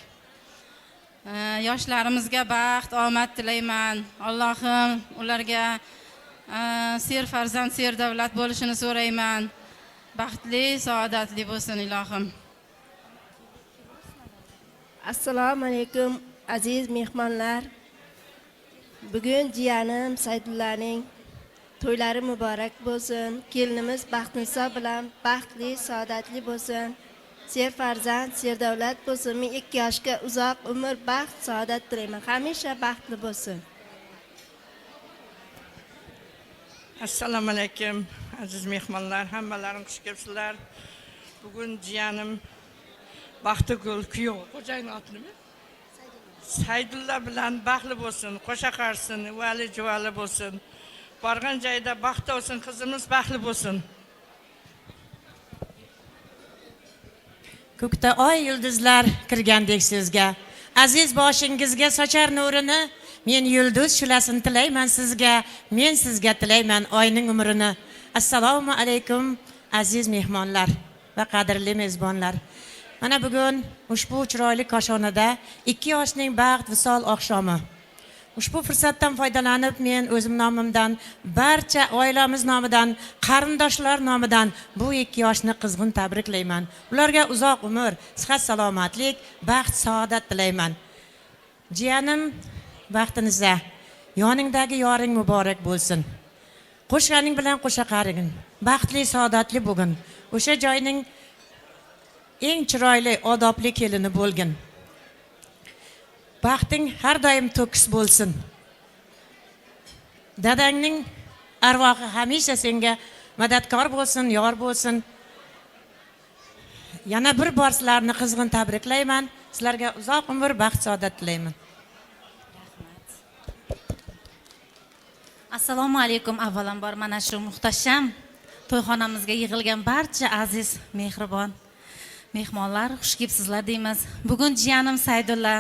Yoshlarimizga baxt, omad tilayman. Allohim ularga ser farzand, ser davlat bo'lishini so'rayman. Baxtli, saodatli bo'lsin ilohim. Assalomu alaykum aziz mehmonlar. Bugun jiyanim Saydullaning to'ylari muborak bo'lsin. Kelinimiz Baxtiniso bilan baxtli, saodatli bo'lsin. Ser farzand, ser davlat bo'lsin. Men 2 yoshga uzoq umr, baxt, saodat tilayman. Hamisha baxtli bo'lsin. Assalomu alaykum aziz mehmonlar, hammalaring xush kelibsizlar. Bugun jiyanim Baxtigul kuyov, xo'jayin oti nima? Saydulla bilan baxtli bo'lsin, qo'sha qarsin, vali juvali bo'lsin. Borgan joyda baxt olsin, qizimiz baxtli bo'lsin. Ko'kda oy yulduzlar kirgandek sizga, aziz boshingizga sochar nurini, men yulduz shulasini tilayman sizga, men sizga tilayman oyning umrini. Assalomu alaykum aziz mehmonlar va qadrli mezbonlar. Mana bugun ushbu chiroyli koshonada 2 yoshning baxt visol oqshomi. Ushbu fursatdan foydalanib men o'zim nomimdan, barcha oilamiz nomidan, qarindoshlar nomidan bu 2 yoshni qizg'in tabriklayman. Ularga uzoq umr, sihat, salomatlik, baxt, saodat tilayman. Jiyanim Baxtiniso, yoningdagi yoring muborak bo'lsin. Qo'shganing bilan qo'sha qarigin. Baxtli, saodatli bo'lgin. O'sha joyning eng chiroyli, odobli kelini bo'lgin. Baxting har doim to'kis bo'lsin. Dadangning arvohi hamisha senga madadkor bo'lsin, yor bo'lsin. Yana bir bor sizlarni qizg'in tabriklayman. sizlarga uzoq umr baxt saodat tilayman. Assalomu alaykum. Avvalambor mana shu muhtasham to'yxonamizga yig'ilgan barcha aziz, mehribon mehmonlar, xush kelibsizlar deymiz. Bugun jiyanim Saydulla,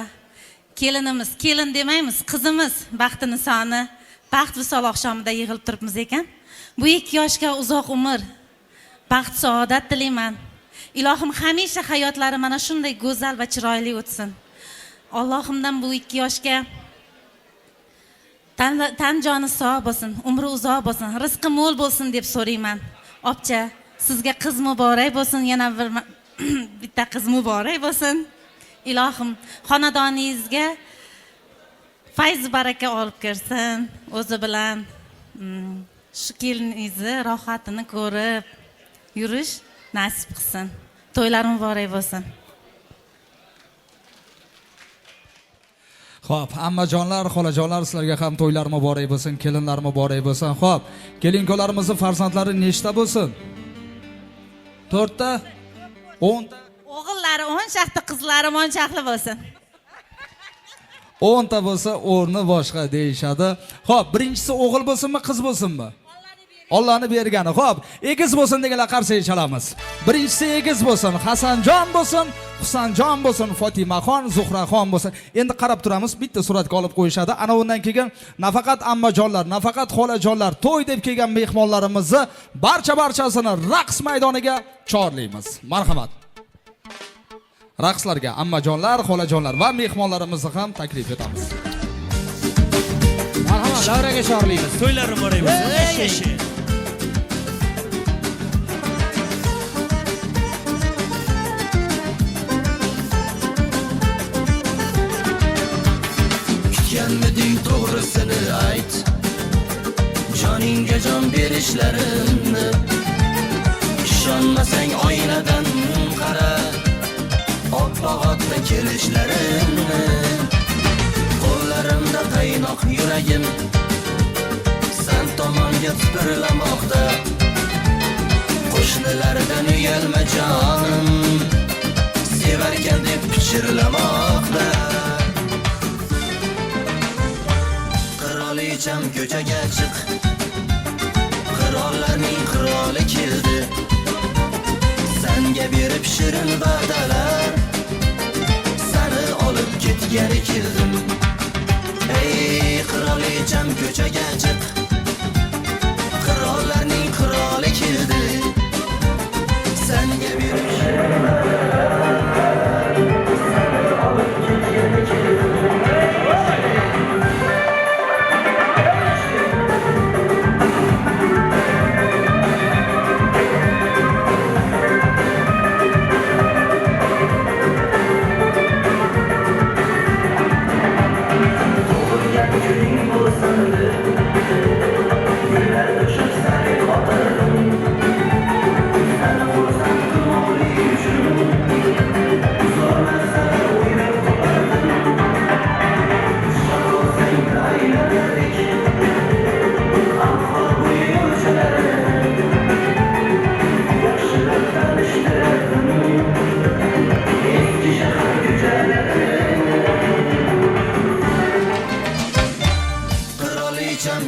kelinimiz, kelin demaymiz, qizimiz Baxtinisoni baxt visol oqshomida yig'ilib turibmiz ekan. Bu 2 yoshga uzoq umr, baxt saodat tilayman. Ilohim hamisha hayotlari mana shunday go'zal va chiroyli o'tsin. Allohimdan bu 2 yoshga tan joni sog' bo'lsin, umri uzoq bo'lsin, rizqi mo'l bo'lsin deb so'rayman. Obcha, sizga qiz muborak bo'lsin, yana bir bitta qiz muborak bo'lsin. Ilohim xonadoningizga fayz baraka olib kirsin. O'zi bilan shu keliningizni rohatini ko'rib yurish nasib qilsin. To'ylar muborak bo'lsin. Xo'p, ammajonlar, xolajonlar, sizlarga ham to'ylar muborak bo'lsin, kelinlar muborak bo'lsin. Xo'p, kelinko'larimizning farzandlari nechta bo'lsin? 4 ta, 10 ta. O'g'illari 10 shaqti, qizlari 10 shaqli bo'lsin. 10 ta bo'lsa, o'rni boshqa deyishadi. Xo'p, birinchisi o'g'il bo'lsinmi, qiz bo'lsinmi? Allohning bergani. Xo'p, egiz bo'lsin deganlar qarshi chalamiz. Birinchisi egiz bo'lsin, Hasanjon bo'lsin, Husanjon bo'lsin, Fotimaxon, Zuhraxon bo'lsin. Endi qarab turamiz, bitta suratga olib qo'yishadi. Ana undan keyin nafaqat ammajonlar, nafaqat xolajonlar, to'y deb kelgan mehmonlarimizni barchasini raqs maydoniga chorlaymiz. Marhamat. Raqslarga ammajonlar, xolajonlar va mehmonlarimizni ham taklif etamiz. Marhamat, davraga chorlaymiz. To'ylar muborak bo'lsin. Kutganmiding to'g'risini ayt, joningga jon berishlarimni. Ishonmasang oynadan qara, oppoqotni kelishlarimni. Qo'llarimda qaynoq yuragim san tomonga tipirlamoqda. Qo'shnilardan uyalma jonim, sevarkan deb pichirlamoqda. Qirolicham ko'chaga chiq, qirollarning qiroli keldi. Sanga berib shirin va'dalar, seni olib ketgani keldim. Ey qirolicham ko'chaga chiq, qirollarning qiroli keldi. Sanga berib shirin va'dalar, seni olib ketgani keldim.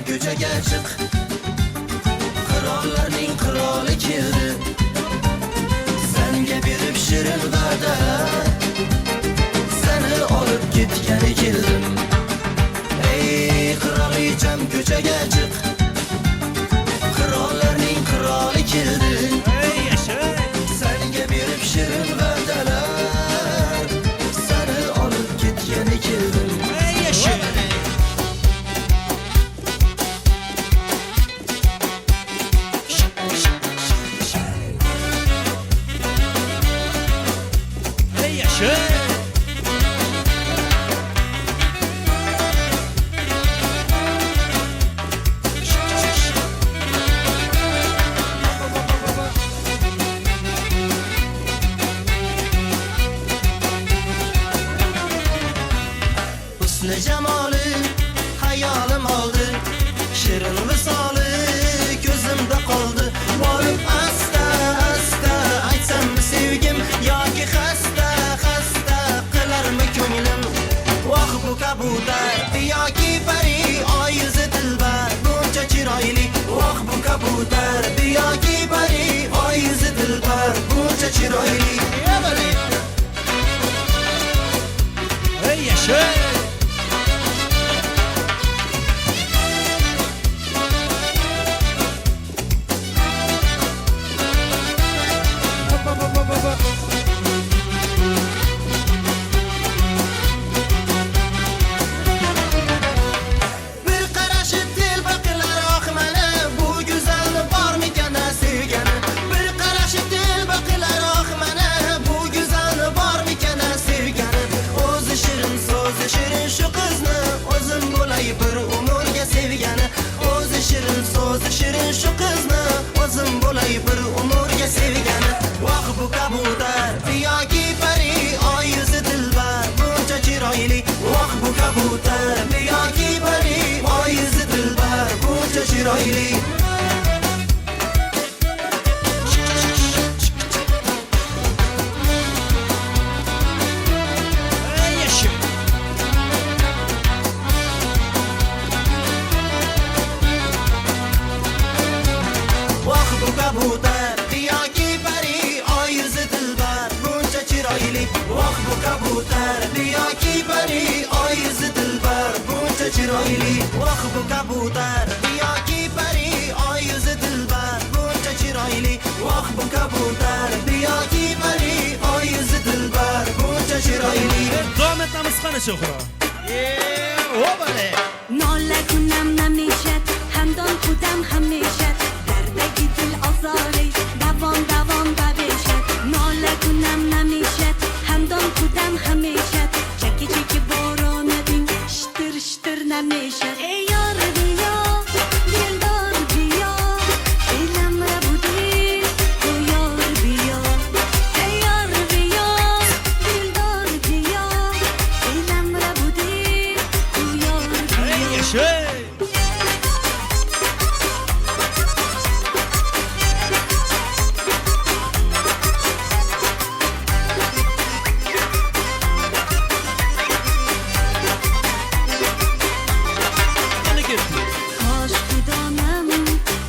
Ko'chaga chiq, qirollarning qiroli keldi. Senga berib shirin va'dalar, seni olib ketgani keldim. Ey qirolicham ko'chaga chiq, qirollarning qiroli keldi. Senga berib shirin va'dalar, seni olib ketgani keldim. Husni jamoli hayolim oldi, shirin visoli ko'zimda qoldi. Borib asta asta aytsam sevgim yoki xasta qilar yoki pari oy yuzi dilbar buncha chiroyli Ey yaşa. bir qarashi telba qilar oq mana bu go'zalni bormikan sevgani bir qarashi telba qilar oq mana bu go'zalni bormikan sevgani o'zi shirin so'zi shirin shu qizni o'zim bo'lay bir umrga sevgani o'zi shirin so'zi shirin shu qizni o'zim bo'lay bir umrga sevgani voh bu kabutar yoki pari oy yuzi dilbar buncha chiroyli voh bu kabutar yoki pari oy yuzi dilbar buncha chiroyli Ey yaşa. voh bu kabutar yoki pari oy yuzi dilbar buncha chiroyli voh bu kabutar yoki pari oy yuzi dilbar buncha chiroyli voh bu kabutar yoki pari oy yuzi dilbar buncha chiroyli voh bu kabutar yoki pari oy yuzi dilbar buncha chiroyli Davom etamiz qani Sho'xra. ناله کنم نمیشد همدان خودم همیشد دردگی دل آزاری دوام دوام ببیشد ناله کنم نمیشد همدان خودم همیشد چکی چکی باران دین شتر شتر نمیشد ای یار بیا دلدار بیا دلم را بودی تو یار بیا ای یار بیا دلدار بیا دلم را بودی تو یار بیا Ey yaşa. Bana getir. کاش بودانم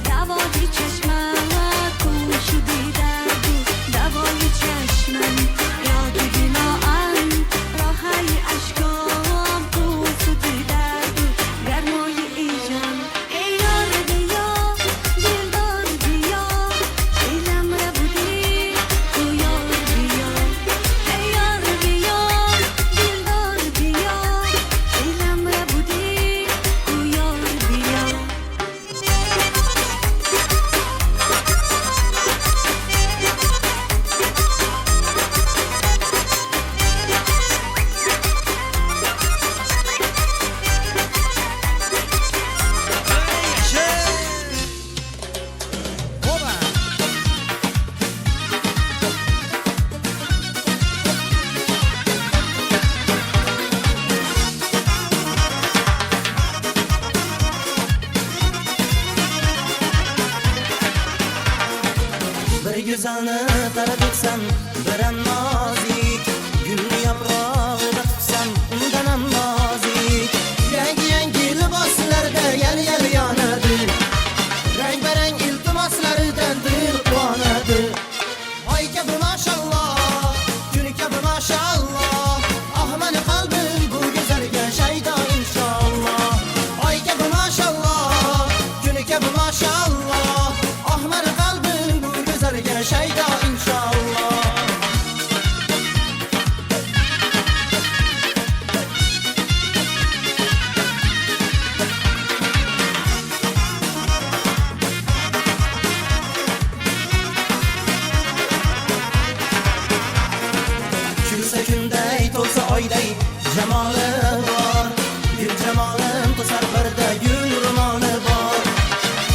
دوای چشمم تو شدی درد دوای چشمم یادی بینام راهی اشکام تو شدی درد گرمای ایجام ای یار بیا دلدار بیا دلم را بودی تو یار بیا ای یار بیا دلدار بیا دلم را بودی تو یار بیا Ey yaşa. Oba. bir go'zalni talab etsam biram nozik gulni yaprog'ida tutsam undan ham nozik yangi yangi liboslarda yal yal yonadi rang barang iltimoslaridan dil quvonadi oy kabi mashalloh kuni kabi mashalloh ah mani qalbim bu go'zalga shaydo inshaalloh oy kabi mashalloh kuni kabi mashalloh ah mani qalbim bu go'zalga shaydo inshaalloh kulsa kunday to'lsa oyday jamoli bor gul jamolim to'sar birda gul ro'moli bor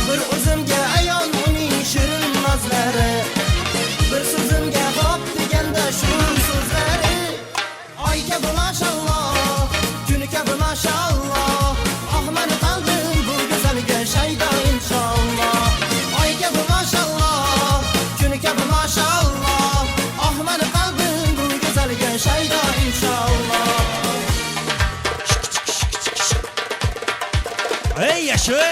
bir o'zimga ayon uning shirin nozlari bir so'zimga hop deganda shu so'zlari oy kabi mashalloh kuni kabi mashalloh ah mani qalbim bu go'zalga shaydo inshaalloh oy kabi mashalloh kuni kabi mashalloh ah mani qalbim bu go'zalga shaydo inshaalloh Ey yaşa.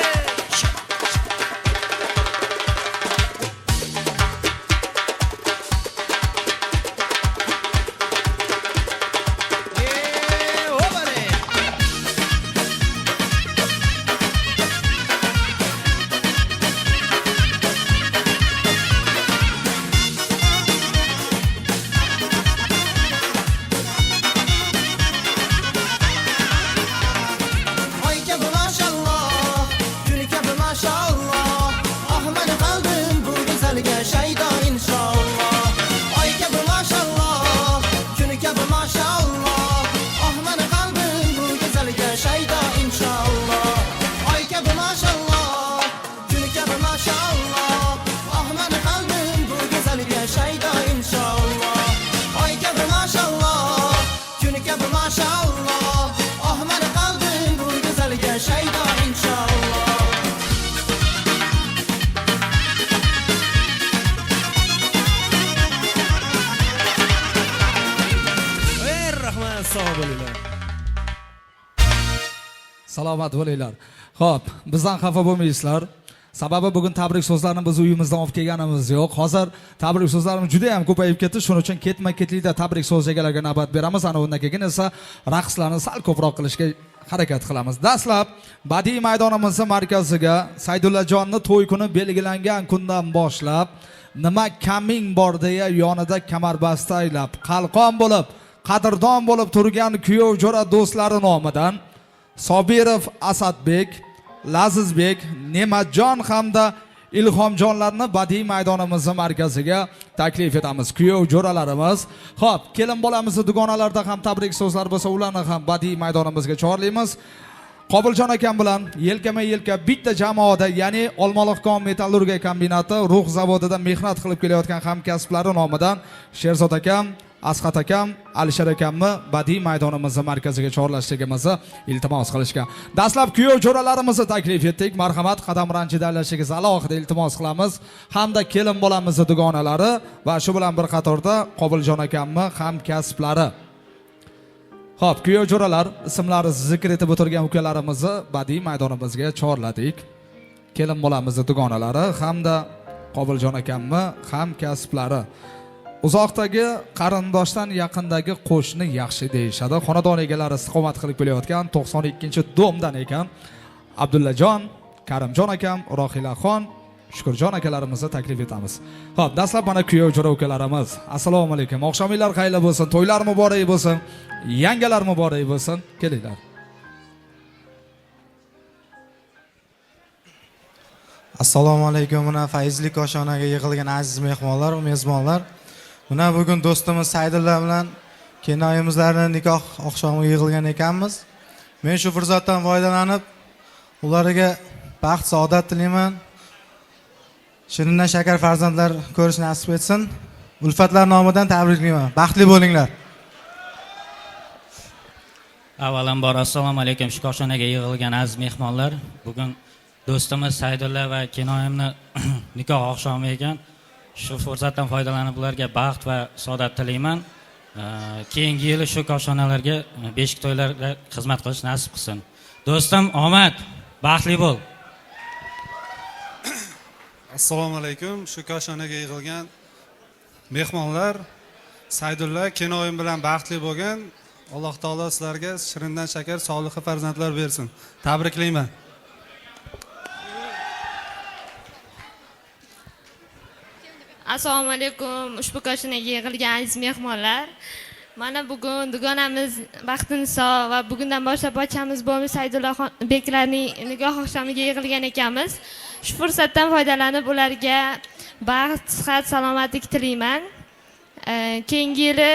sog' bo'linglar. Salomat bo'linglar. Xo'p, bizdan xafa bo'lmaysizlar. Sababi bugun tabrik so'zlarini biz uyimizdan olib kelganimiz yo'q. Hozir tabrik so'zlarimiz juda ham ko'payib ketdi. Shuning uchun ketma-ketlikda tabrik so'z egalariga navbat beramiz. Ana undan keyin esa raqslarni sal ko'proq qilishga harakat qilamiz. Dastlab badiiy maydonimizning markaziga Saydullajonning to'y kuni belgilangan kundan boshlab nima kaming bor deya yonida kamarbasta aylab, qalqon bo'lib, qadrdon bo'lib turgan kuyov jo'ra do'stlari nomidan Sobirov Asadbek, Lazizbek, Ne'matjon hamda Ilhomjonlarni badiiy maydonimizning markaziga taklif etamiz. Kuyov jo'ralarimiz. Xo'p, kelin bolamizning dugonalarda ham tabrik so'zlar bo'lsa, ularni ham badiiy maydonimizga chorlaymiz. Qobiljon akam bilan yelkama-yelka bitta jamoada, ya'ni Olmaliqkon metallurgiya kombinati rux zavodida mehnat qilib kelayotgan hamkasblari nomidan Sherzod akam, Asqat akam, Alisher akamni badiiy maydonimizning markaziga chorlashligimizni iltimos qilishgan. Dastlab kuyov jo'ralarimizni taklif etdik. Marhamat, qadam ranjida aylashingizni alohida iltimos qilamiz. Hamda kelin bolamizning dugonalari va shu bilan bir qatorda Qobiljon akamni hamkasblari. Xo'p, kuyov jo'ralar ismlari zikr etib o'tirgan ukalarimizni badiiy maydonimizga chorladik. Kelin bolamizning dugonalari hamda Qobiljon akamni hamkasblari. Uzoqdagi qarindoshdan yaqindagi qo'shni yaxshi deyishadi. Xonadon egalari istiqomat qilib kelayotgan 92-domdan ekan. Abdullajon, Karimjon akam, Rohilaxon, Shukurjon akalarimizni taklif etamiz. Xo'p, dastlab mana kuyov jo'ra ukalarimiz. Assalomu alaykum. Oqshominglar xayrli bo'lsin, to'ylar muborak bo'lsin, yangalar muborak bo'lsin. Kelinglar. Assalomu alaykum. Mana Fayzli koshonaga yig'ilgan aziz mehmonlar va mezbonlar. Mana bugun do'stimiz Saydulla bilan kinoyimizlarning nikoh oqshomiga yig'ilgan ekanmiz. Men shu fursatdan foydalanib ularga baxt, saodat tilayman. Shirindan shakar farzandlar ko'rish nasib etsin. Ulfatlar nomidan tabriklayman. Baxtli bo'linglar. Avvalambor assalomu alaykum. Shu koshonaga yig'ilgan aziz mehmonlar. Bugun do'stimiz Saydulla va kinoyimni nikoh oqshomi ekan. Shu fursatdan foydalanib ularga baxt va saodat tilayman. Keyingi yili shu koshonalarga beshik to'ylarda xizmat qilish nasib qilsin. Do'stim, omad, baxtli bo'l. Assalomu alaykum. Shu koshonaga yig'ilgan mehmonlar, Saydulla kinoyim bilan baxtli bo'lgan. Alloh taolo sizlarga shirindan shakar, sog'liqli farzandlar bersin. Tabriklayman. Assalomu alaykum. Ushbu koshonaga yig'ilgan aziz mehmonlar. Mana bugun dugonamiz Baxtiniso va bugundan boshlab barchamiz bo'lmish Saydulla beklarning nikoh oqshomiga yig'ilgan ekanmiz. Shu fursatdan foydalanib ularga baxt, sihat, salomatlik tilayman. Keyingi yili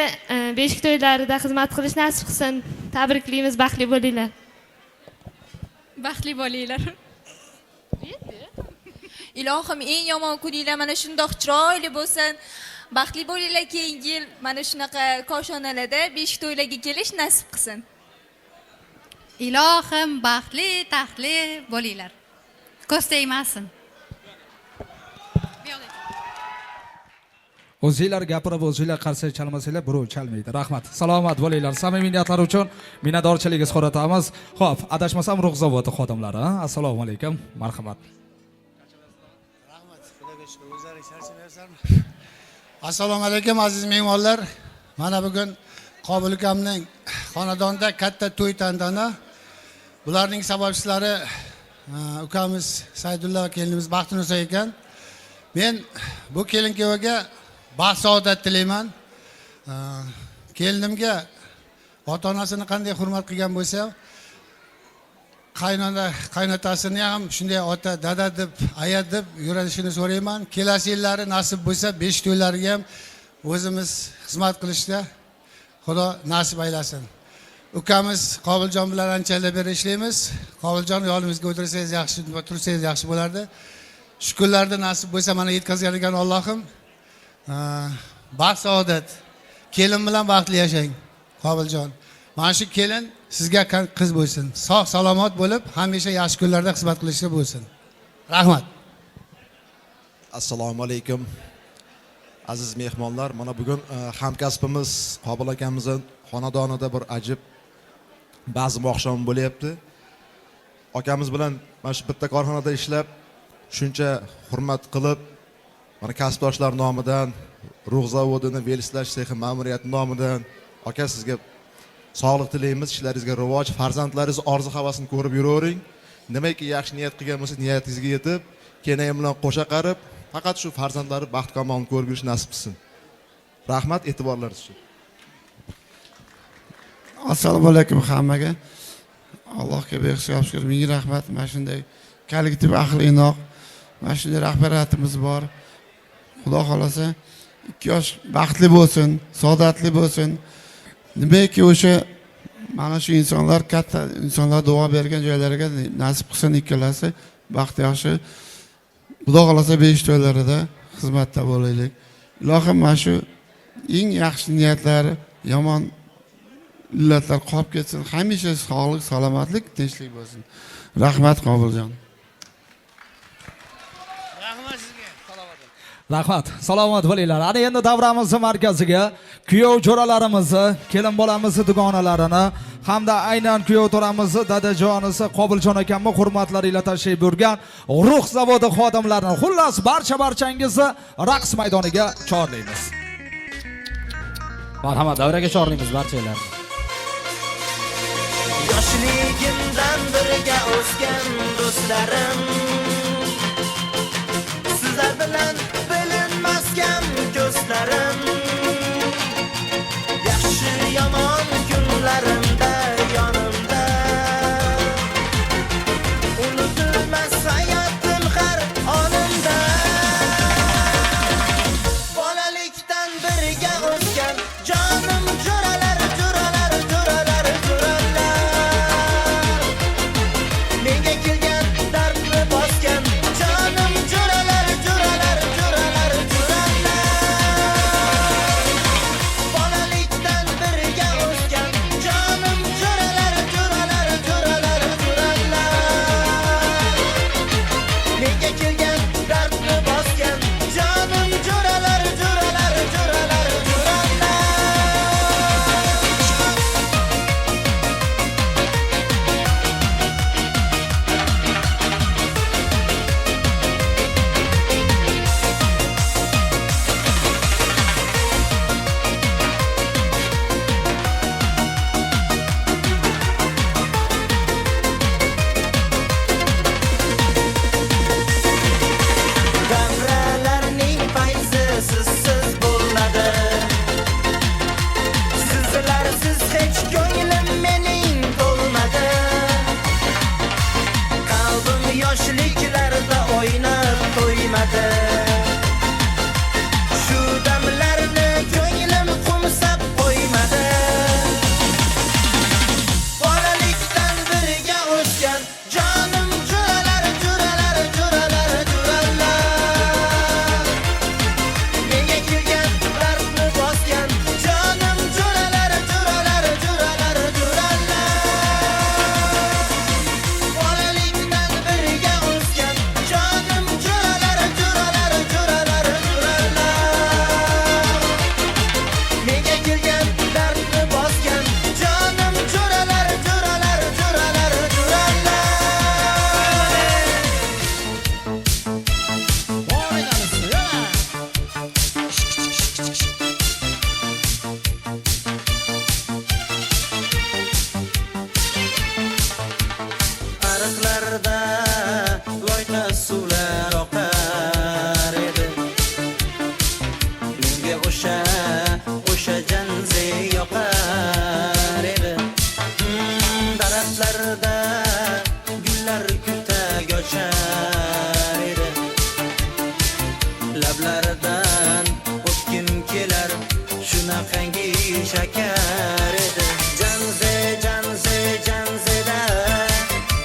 beshik to'ylarida xizmat qilish nasib qilsin. Tabriklaymiz, baxtli bo'linglar. Baxtli bo'linglar. Ilohim eng yomon kuninglar mana shundoq chiroyli bo'lsin. Baxtli bo'linglar, keyingi yil mana shunaqa koshonalarda beshik to'ylarga kelish nasib qilsin. Ilohim baxtli, taxtli bo'linglar. Ko'z tegmasin. O'zinglar gapirib, o'zinglar qarsak chalmasanglar, birov chalmaydi. Rahmat. Salomat bo'linglar. Samimiy niyatlar uchun minnatdorchilik izhor etamiz. Xo'p, adashmasam rux zavodi xodimlari. Assalomu alaykum. Marhamat. Assalomu alaykum aziz mehmonlar. Mana bugun Qobil ukamning xonadonida katta to'y tantana. Bularning sababchilari ukamiz Saydulla va kelinimiz Baxtiniso ekan. Men bu kelin-kuyoviga baxt saodat tilayman. Kelinimga ota-onasini qanday hurmat qilgan bo'lsa, qaynotasini ham shunday ota, dada deb, aya deb yurishini so'rayman. Kelasi yillari nasib bo'lsa, besh to'ylariga ham o'zimiz xizmat qilishda Xudo nasib aylasin. Ukamiz Qobiljon bilan anchalar beri ishlaymiz. Qobiljon yonimizga o'tirsangiz yaxshi, tursangiz yaxshi bo'lardi. Shu kunlarda nasib bo'lsa mana yetkazgan ekan Allohim. Baxt saodat. Kelin bilan baxtli yashang, Qobiljon. Mana shu kelin sizga qiz bo'lsin. Sog' salomat bo'lib, hamisha yaxshi kunlarda xizmat qilishda bo'lsin. Rahmat. Assalomu alaykum. aziz mehmonlar, mana bugun hamkasbimiz Qobil akamizning xonadonida bir ajib bazm oqshom bo'lyapti. Akamiz bilan mana shu bitta korxonada ishlab, shuncha hurmat qilib, mana kasbdoshlar nomidan, Rug' zavodining velosiped sexi ma'muriyati nomidan aka sizga sog'lik tilaymiz, ishlaringizga rivoj, farzandlaringiz orzu havasini ko'rib yuravering. Nimaiki yaxshi niyat qilgan bo'lsangiz, niyatingizga yetib, keyin bilan qo'sha qarib, faqat shu farzandlari baxt kamolini ko'rib yurish nasib qilsin. Rahmat e'tiborlaringiz uchun. Assalomu alaykum hammaga. Allohga behisob shukr, ming rahmat. Mana shunday kollektiv ahli inoq, mana shunday rahbariyatimiz bor. Xudo xolasa 2 yosh baxtli bo'lsin, saodatli bo'lsin. Nimaiki o'sha mana shu insonlar, katta insonlar duo bergan joylariga nasib qilsin, ikkalasi baxt yaxshi. Xudo xolasa 5 to'ylarida xizmatda bo'laylik. Ilohim mana shu eng yaxshi niyatlari, yomon illatlar qolib ketsin. Hamisha sog'lik, salomatlik, tinchlik bo'lsin. Rahmat Qobiljon. Rahmat. Salomat bo'linglar. Ana endi davramizning markaziga kuyov jo'ralarimizni, kelin bolamizni dugonalarini hamda aynan kuyov to'ramizni dadajonisi Qobiljon akamni hurmatlari ila tashrif buyurgan Rug' zavodi xodimlarini, xullas barchangizni raqs maydoniga chorlaymiz. Marhamat, davraga chorlaymiz barchalarni. Yoshligimdan birga o'sgan do'stlarim, sizlar bilan bilinmasgan ko'zlarim, yaxshi yomon kunlarimda yonimda, unutilmas hayotim har onimda. Bolalikdan birga o'sgan jonim jo'ralar, jo'ralar, jo'ralar, jo'ralar, menga kelgan dardni bosgan jonim jo'ralar, jo'ralar, jo'ralar, jo'ralar. Bolalikdan birga o'sgan jonim jo'ralar, jo'ralar, jo'ralar, jo'ralar, menga kelgan dardni bosgan jonim jo'ralar, jo'ralar, jo'ralar, jo'ralar. Davralarning fayzi sizsiz bo'ladi, sizlarsiz hech ko'nglim mening to'lmadi. Qalbim yoshliklarda o'ynab to'ymadi, shu damlarni ko'nglim qo'msab qo'ymadi. Bolalikdan birga o'sgan jonim jo'ralar, jo'ralar, jo'ralar, jo'ralar, menga kelgan dardni bosgan jonim jo'ralar, jo'ralar, jo'ralar, jo'ralar. Bolalikdan birga o'sgan jonim jo'ralar, jo'ralar, jo'ralar, jo'ralar, menga kelgan dardni bosgan jonim jo'ralar, jo'ralar, jo'ralar, jo'ralar. Ariqlarda loyqa suvlar oqar edi, menga o'sha janzi yoqar edi. Daraxtlarda gullar kutak ochar edi, lablaridan o'tkim kelar, shunaqangi shakar edi. Janzi, janzi, janzida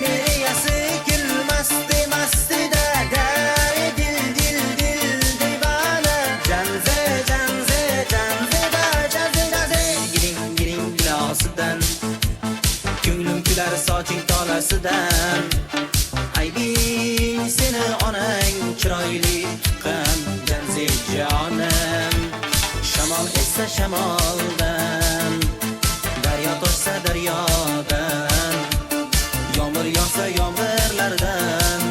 meriyasi kelmas demasdida, dari dil, dil, dil divana. Janzi, janzi, janzida, janzi, janzi, giring, giring gilosidan, ko'nglim kular soching tolasidan. Aybing seni onang chiroyli tuqqan janzi jonim. shamoldan, daryo toshsa daryodan, yomg'ir yog'sa yomg'irlardan,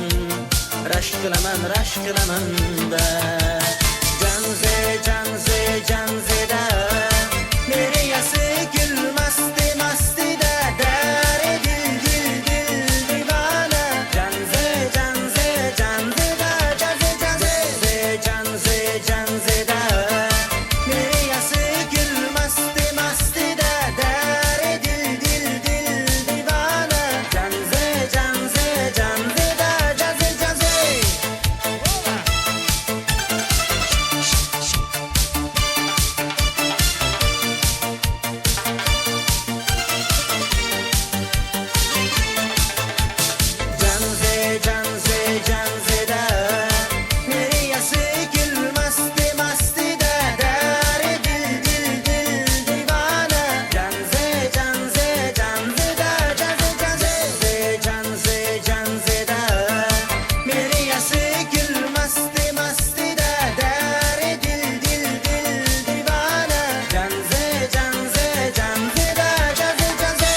rashk qilaman-da. Janze, janze, janzeda, meriyasi gulmasdi mastida, dare dil divana. Janze, janze, janzeda, janze, janze, janze, janzeda, meriyasi gulmasdi mastida, dare dil divana. Janze, janze, janzeda, janze, janze. Janze, janze, janzeda, meriyasi gulmasdi mastida, dare dil divana. Janze, janze, janzeda, janze, janze, janze, janzeda, meriyasi gulmasdi mastida, dare dil divana. Janze, janze, janzeda, janze, janze.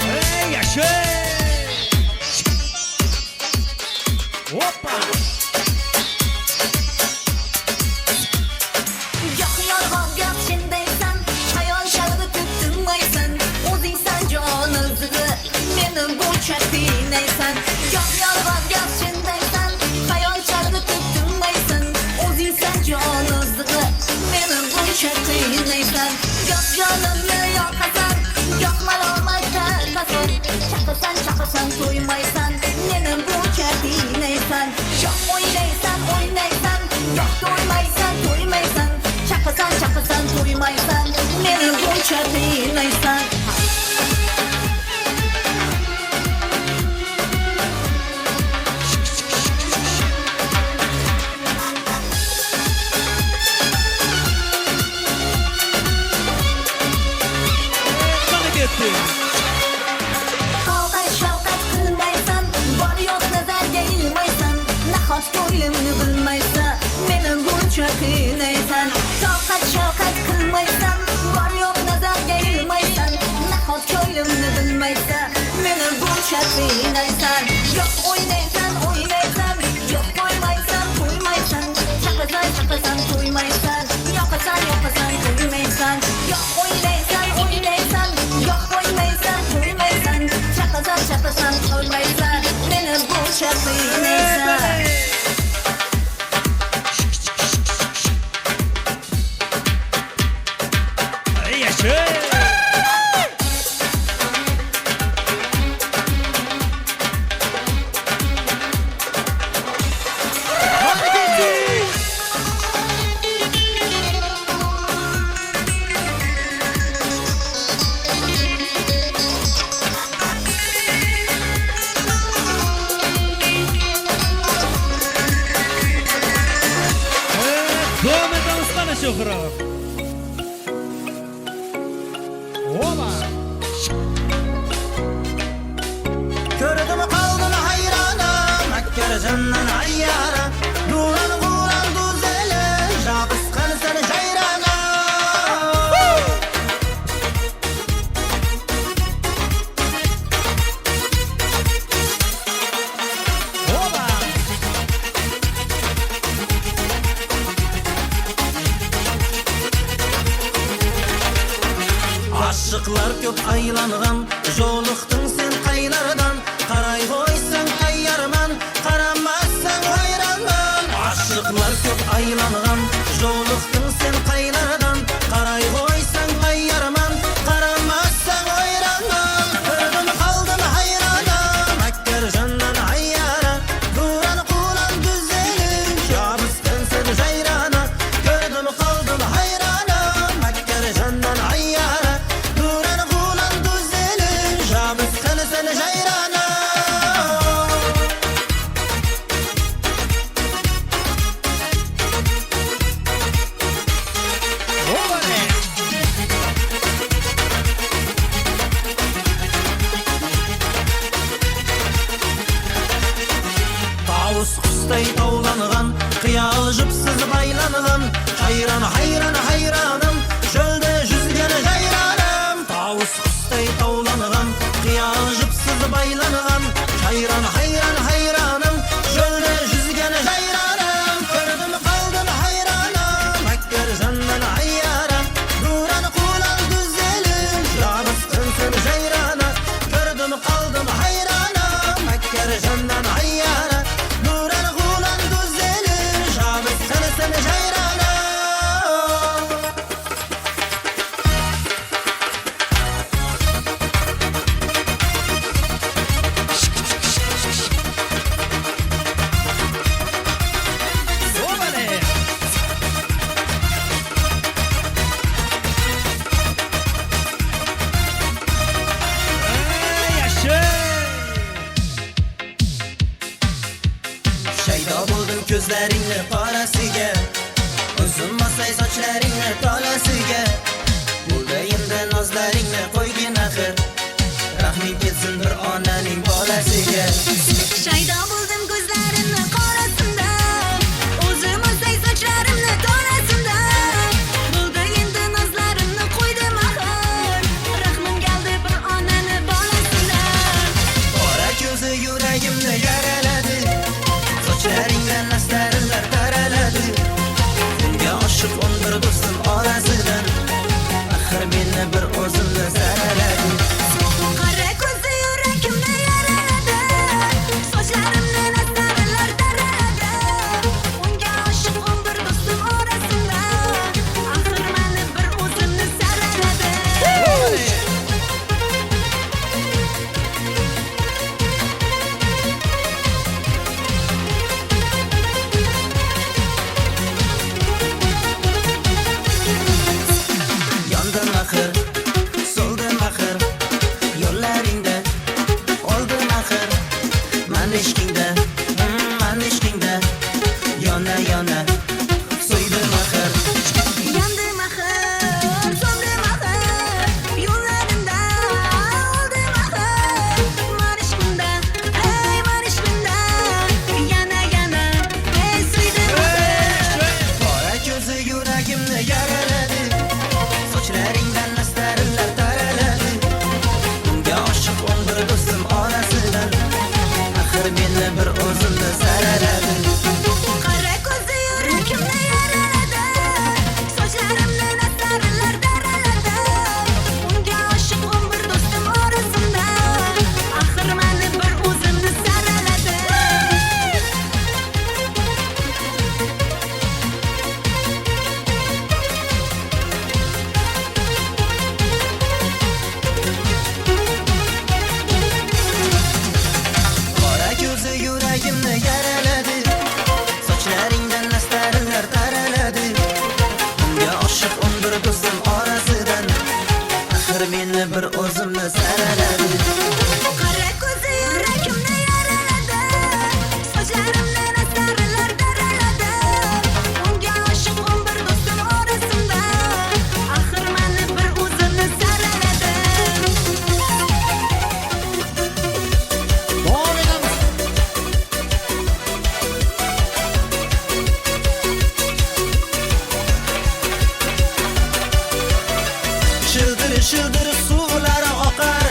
Hey, yaşa! Hoppa! Yok yolg'on gap chendaysan, xayol chalg'itib tinmaysan, o'zingsan jon o'zig'i, meni buncha qiynaysan. Yok yolg'on gap chendaysan, xayol chalg'itib tinmaysan, o'zingsan jon o'zig'i, meni buncha qiynaysan. Yok jonimni yoqasan, yok malomatga qasam, chaqasan to'ymaysan, meni buncha qiynaysan. Yok o'ynaysan, yok to'ymaysan, chaqasan to'ymaysan, meni buncha qiynaysan. Sana gitti. Shafqat qilmaysan, bor yo'q nazarga ilmaysan, nahot ko'nglimni bilmaysan, meni buncha qiynaysan. Shafqat qilmaysan, bor yo'q nazarga ilmaysan, nahot ko'nglimni bilmaysan, meni buncha qiynaysan. Yo'q o'ynaysan, yo'q to'ymaysan, chaqasan to'ymaysan, yoqasan to'ymaysan. Yo'q o'ynaysan, yo'q to'ymaysan, chaqasan to'ymaysan, meni buncha qiynaysan. Hey, yaşa! Devam ediniz bana şoförüm. Oba! Ko'rdimi qoldim hayronim, akkarjandan ayyara, duran quran duzeli, jabis qilsani jayrana. Oba! qustay tovlangan, qiyojibsiz baylangan, hayron hayron hayronim, cho'lda yüzgan jayronim. Tavus qustay tovlangan, qiyojibsiz baylangan, hayron hayron hayronim, cho'lda yüzgan jayronim. Ko'rdim qoldim hayronim, makkar zannan ayyaram, nuran qulan güzelim, yabis qilsin jayrona. Ko'rdim qoldim hayronim, makkar zannan ayyaram, nuran qulan güzelim, yabis qilsin jayrona. Shaydo bo'ldim ko'zlaringni qorasiga, uzunmasay sochlaringni tolasiga. Bo'ldi endi nozlaringni qo'ygin axir, rahming ketsin bir onaning bolasiga. Shaydo bo'ldim ko'zlarimni qorasinda, o'zim o'zay sochlarimni to'lasinda. Bo'ldi endi nozlarimni qo'ydim axir, rahmim keldi bir onani bolasida. Qora ko'zi yuragimni yaraladi, sochlaringdan nastarinlar taraladi. Unga oshiq 11 do'stim orasidan, axir meni bir o'zimni saraladi. Qora ko'zi yuragimni yaraladi, sochlarimni nastarinlar taraladi. Unga oshiq 11 do'stim orasida, axir meni bir o'zimni saraladi. Yondim axir, so'ldim axir, yo'llaringda oldim axir. Man ishqingda, man ishqingda, yona yona so'ydim axir. Yandim axir, so'ndim axir, yo'llarimda oldim axir. Man ishqimda, ey man ishqimda, yana yana ey suydim axir. Qora ko'zi yuragimni yaraladi, sochlaringdan nastarinlar taraladi. Unga oshiq 11 do'stim orasidan, axir meni bir o'zimni saraladi. Qora ko'zi yuragimni yaraladi, sochlarimni nastarinlar taraladi. Unga oshiq 11 do'stim orasida, axir meni bir o'zimni saraladi. Qora ko'zi yuragimni yaraladi, sochlaringdan nastarinlar taraladi. Unga oshiq 11 do'stim orasidan, axir meni bir o'zimni saraladi. Qora ko'zi yuragimni yaraladi, sochlarimni nastarinlar taraladi. Unga oshiq 11 do'stim orasida, axir meni bir o'zimni saraladi. Shildir shildir suvlar oqar,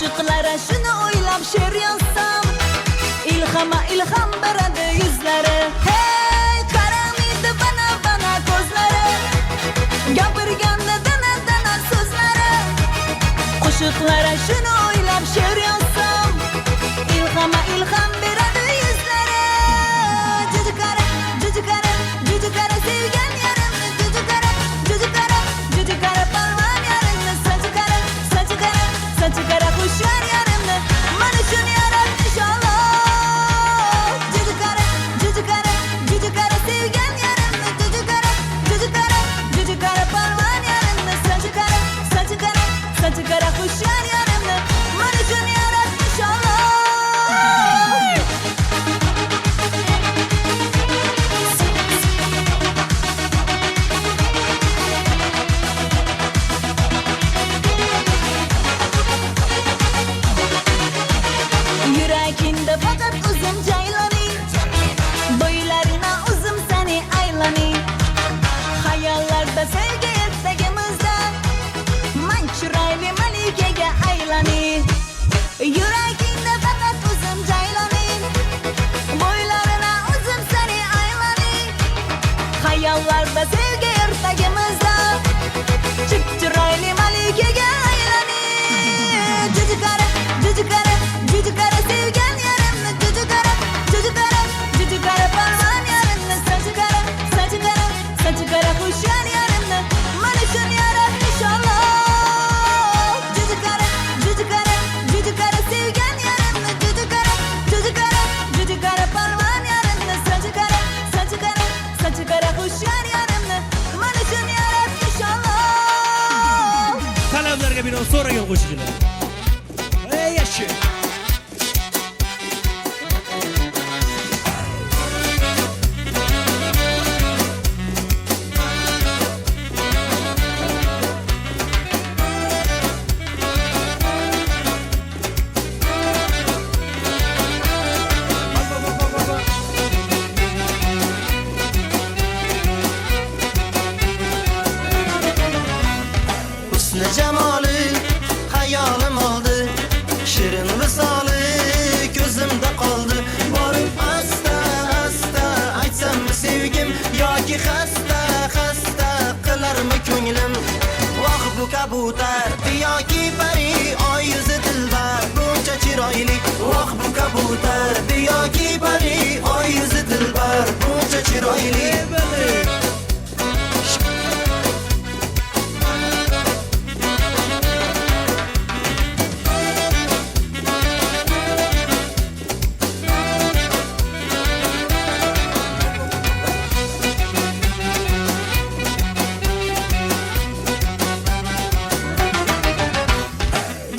Qo'shiqlara shuni o'ylab she'r yozsam, ilhom beradi yuzlari. Hey, qaramaydi bana ko'zlari, gapirganda dana so'zlari. Qo'shiqlara shuni o'ylab she'r yozsam, ilhom beradi yuzlari. Juju qara sevgan yarimni, juju qara palvon yarimni, sachi qara xushyor yarimni, mana shuni yaratmish Alloh. Juju qara sevgan yarimni, juju qara palvon yarimni, sachi qara xushyor yarimni, mana shuni yaratmish Alloh. Yuragingda faqat o'zim jaylaning, bo'ylarina o'zim seni aylaning. Xayollarda sevgi ertagimizda, man chiroyli malikaga aylaning. Yuragingda faqat o'zim jaylaning, bo'ylarina o'zim seni aylaning. Xayollarda sevgi ertagimizda, chiroyli malikaga aylaning. Juju qara sevgan yarimni, juju qara palvon yarimni, sachi qara xushyor yarimni, mana shuni yaratmish Alloh. Juju qara sevgan yarimni, juju qara palvon yarimni, sachi qara xushyor yarimni, mana shuni yaratmish Alloh. Talablarga binoan so'ragan qo'shiqchilar. Ey yaxshi. Husni jamoli hayolim oldi, shirin visoli ko'zimda qoldi. Borib asta aytsam sevgim, yoki xasta qilarmi ko'nglim. Voh bu kabutar yoki pari, oy yuzi dilbar buncha chiroyli. Voh bu kabutar yoki pari, oy yuzi dilbar buncha chiroyli.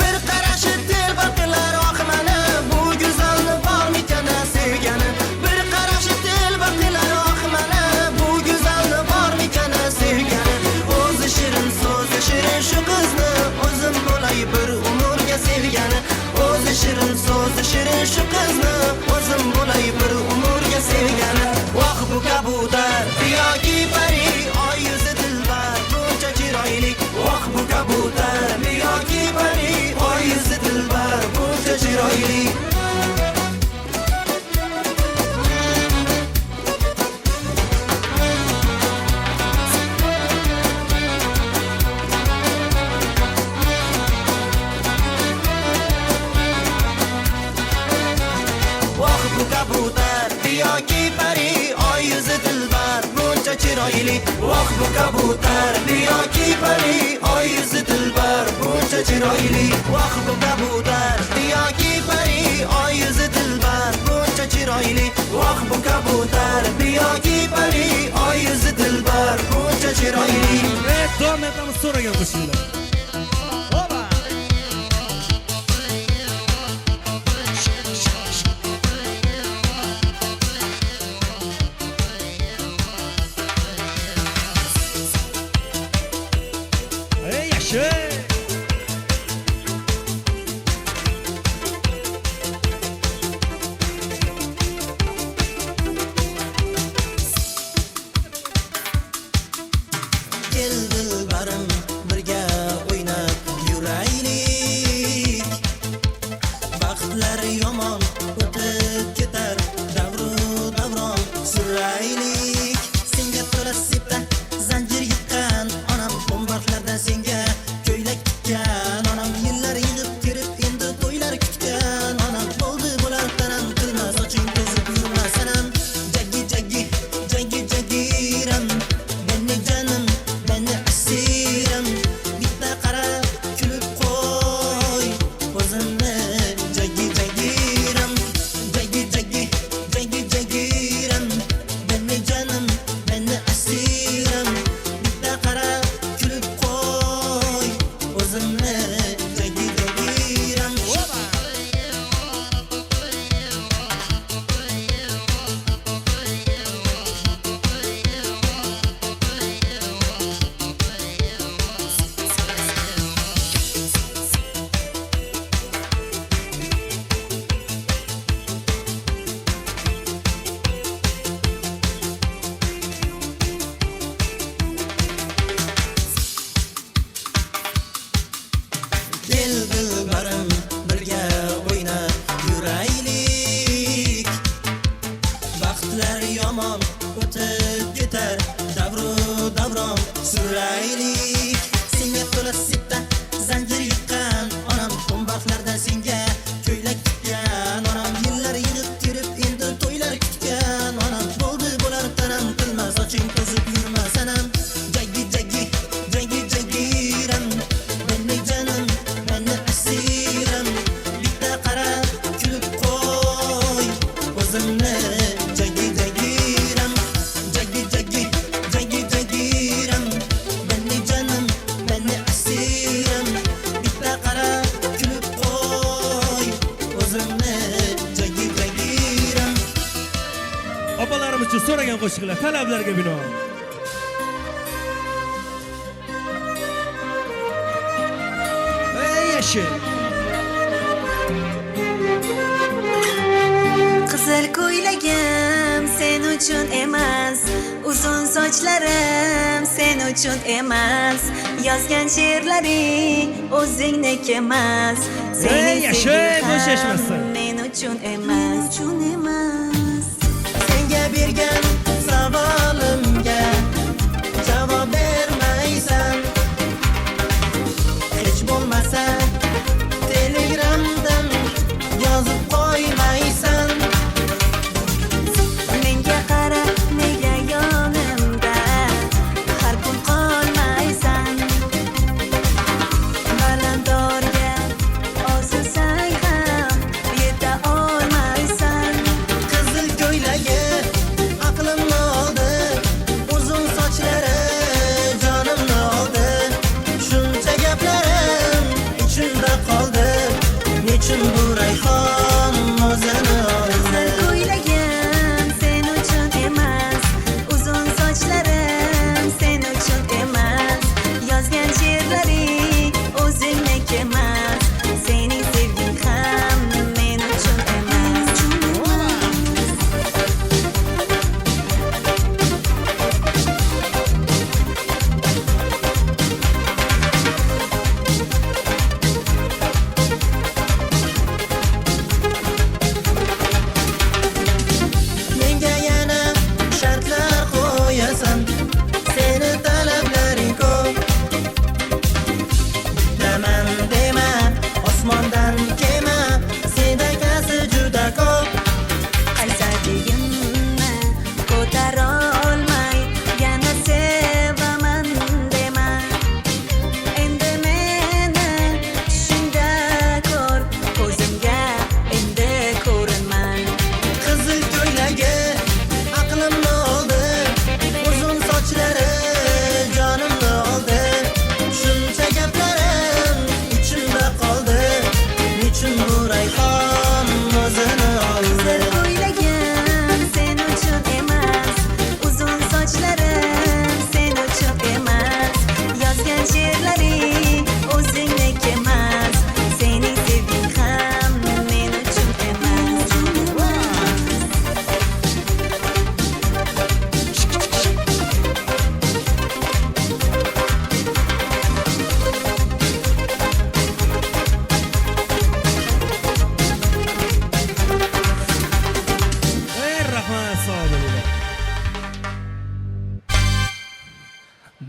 Bir qarashi telba qilar oqmani, bu go'zalni bormikan sevgani. Bir qarashi telba qilar oqmani, bu go'zalni bormikan sevgani. O'zi shirin so'zi shirin shu qizni, o'zim bo'lay bir umrga sevgani. O'zi shirin so'zi shirin shu qizni, o'zim bo'lay bir umrga sevgani. Voh bu kabutar yoki pari, oy yuzi dilbar buncha chiroyli. Voh bu kabutar yoki pari, oy yuzi dilbar buncha chiroyli. Voh bu kabutar yoki pari, oy yuzi dilbar buncha chiroyli. Voh bu kabutar yoki pari, oy yuzi dilbar buncha chiroyli. Voh bu kabutar yoki pari, oy yuzi dilbar buncha chiroyli. Voh bu kabutar yoki pari, oy yuzi dilbar buncha chiroyli. Davom etamiz so'ragan qo'shiqlar. Oba! Ey yaxshi. Gel dilbarim birga o'ynab yuraylik. suraylik senga to'la sipda zanjir yiqqan onam to'mboqlarda senga ko'ylak tikkan onam yillar yig'ib kirib endi to'ylar kutgan onam bo'ldi bo'lar tanam qilma soching to'zib yurma sanam jaggi jaggi jaggi jaggiram meni janim meni asiram bitta qara kulib qo'y o'zimni jaggi jaggiram jaggi jaggi jaggi jaggiram meni janim meni asiram bitta qara kulib qo'y o'zimni jaggi jaggiram. Opalarimiz uchun so'ragan qo'shiqlar talablarga binoan. Ey yashi. Qizil ko'ylagim sen uchun emas, uzun sochlarim sen uchun emas, yozgan she'rlaring o'zingniki emas, Ey yashi, bo'shashmasin. men uchun emas, Senga bergan savolimga javob bermaysan. Hech bo'lmasa Telegramdan yozib qo'ymaysan. menga qara nega yonimda har kun qolmaysan, balandorga ozsang ham yeta olmaysan. Qizil ko'ylagi aqlimni oldi, uzun sochlari jonimni oldi. Shuncha gaplarim ichimda qoldi, nechun bu rayhon o'zini oldi. Ko'ylagim sen uchun emas, uzun sochlarim sen uchun emas, yozgan she'rlaring o'zingniki emas, sening sevging ham men uchun emas. Menga yana shartlar qo'yasan, seni talablaring ko'p. Daman dema, osmondan kema, sedakasi juda ko'p. Qaysarligimni ko'tara olmay yana sevaman dema, endi meni tushingda ko'r, ko'zimga endi ko'rinman. Qizil ko'ylagi aqlimni oldi, uzun sochlari jonimni oldi. Shuncha gaplarim ichimda qoldi, nechun bu rayhon o'zini oldi. Ko'ylagim sen uchun emas, uzun sochlarim sen uchun emas, yozgan she'rlaring o'zingniki emas, sening sevging ham men uchun emas. Ey rahmat, sog' bo'linglar.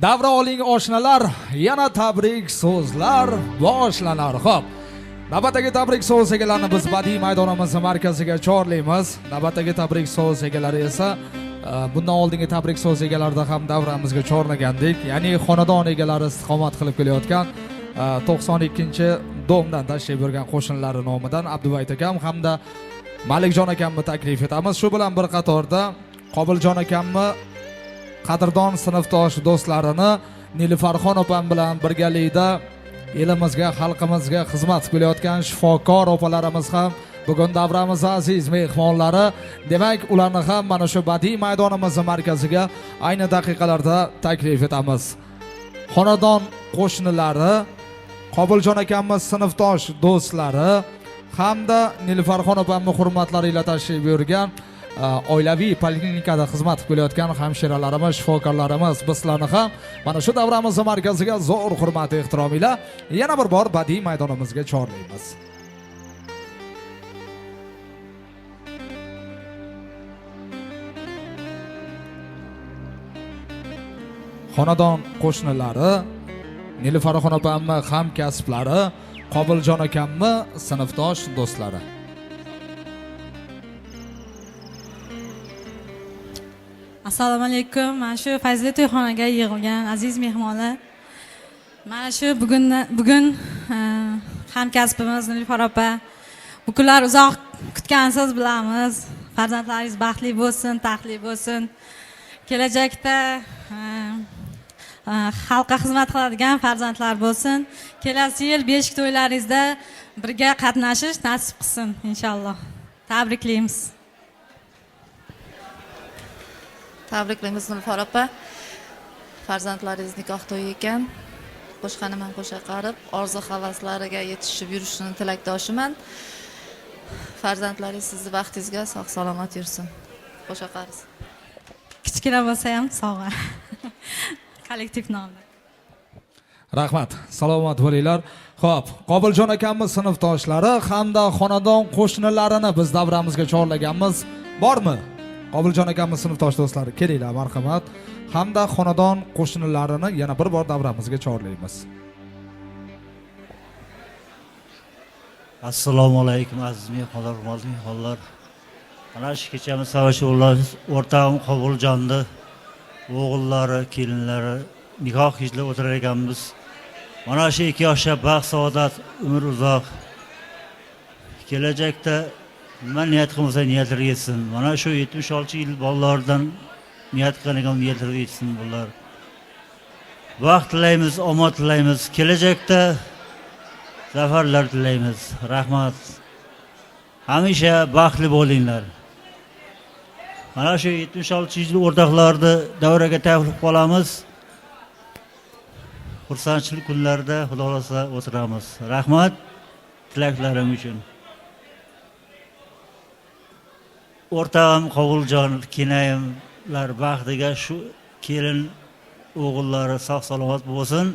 Davra oling oshnalar, yana tabrik so'zlar boshlanar. Xo'p. Navbatdagi tabrik so'z egalarini biz badiiy maydonimiz markaziga chorlaymiz. Navbatdagi tabrik so'z egalari esa bundan oldingi tabrik so'z egalarida ham davramizga chorlagandik. Ya'ni xonadon egalari istiqomat qilib kelayotgan 92-domdan tashrif buyurgan qo'shnilari nomidan Abdubayt akam hamda Malikjon akamni taklif etamiz. Shu bilan bir qatorda Qobiljon akamni qadrdon sinfdosh do'stlarini Nilfarxon opam bilan birgalikda elimizga, xalqimizga xizmat qilayotgan shifokor opalarimiz ham bugun davramiz aziz mehmonlari. Demak, ularni ham mana shu badiiy maydonimiz markaziga ayni daqiqalarda taklif etamiz. Xonadon qo'shnilari, Qobiljon akamning sinfdosh do'stlari hamda Nilfarxon opamning hurmatlari ila tashrif buyurgan oilaviy poliklinikada xizmat qilayotgan hamshiralarimiz, shifokorlarimiz bizlarni ham mana shu davramiz markaziga zo'r hurmat ehtirom ila yana bir bor badiiy maydonimizga chorlaymiz. xonadon qo'shnilari, Nilufaraxon opamni hamkasblari, Qobiljon akamni sinfdosh do'stlari. Assalomu alaykum. Mana shu Fayzli to'yxonaga yig'ilgan aziz mehmonlar. Mana shu bugun hamkasbimiz Nilufar opa, bu kunlar uzoq kutgansiz bilamiz. Farzandlaringiz baxtli bo'lsin, taxtli bo'lsin. Kelajakda xalqqa xizmat qiladigan farzandlar bo'lsin. Kelasi yil beshik to'ylaringizda birga qatnashish nasib qilsin inshaalloh. Tabriklaymiz. Tabriklaymiz Nilufar opa. Farzandlaringiz nikoh to'yi ekan. Qo'shqanim ham qo'sha qarib, orzu havaslariga yetishib yurishini tilakdoshiman. Farzandlaringiz sizni baxtingizga sog' salomat yursin. Qo'sha qariz. Kichkina bo'lsa ham sog'a. Kollektiv nomida. Rahmat, salomat bo'linglar. Xo'p, Qobiljon akamning sinfdoshlari hamda xonadon qo'shnilarini biz davramizga chorlaganmiz. Bormi? Qobiljon akamning sinfdosh do'stlari, kelinglar, marhamat. Hamda xonadon qo'shnilarini yana bir bor davramizga chorlaymiz. Assalomu alaykum aziz mehmonlar, hurmatli mehmonlar. Mana shu kechamiz savash o'rtog'im Qobiljonning o'g'illari, kelinlari nikoh kechida o'tirar ekanmiz. Mana shu 2 yoshga baxt, saodat, umr uzoq. Kelajakda nima niyat qilsa niyatlari yetsin. Mana shu 76 yil bolalardan niyat qilgan niyatlari yetsin bular. Baxt tilaymiz, omad tilaymiz. Kelajakda zafarlar tilaymiz. Rahmat. Hamisha baxtli bo'linglar. Mana shu 76 yil o'rtoqlarni davraga taklif qilamiz. Xursandchilik kunlarda Xudo xolasa o'tiramiz. Rahmat tilaklarim uchun. O'rtog'im Qobiljon, kenayimlar baxtiga shu kelin o'g'illari sog' salomat bo'lsin.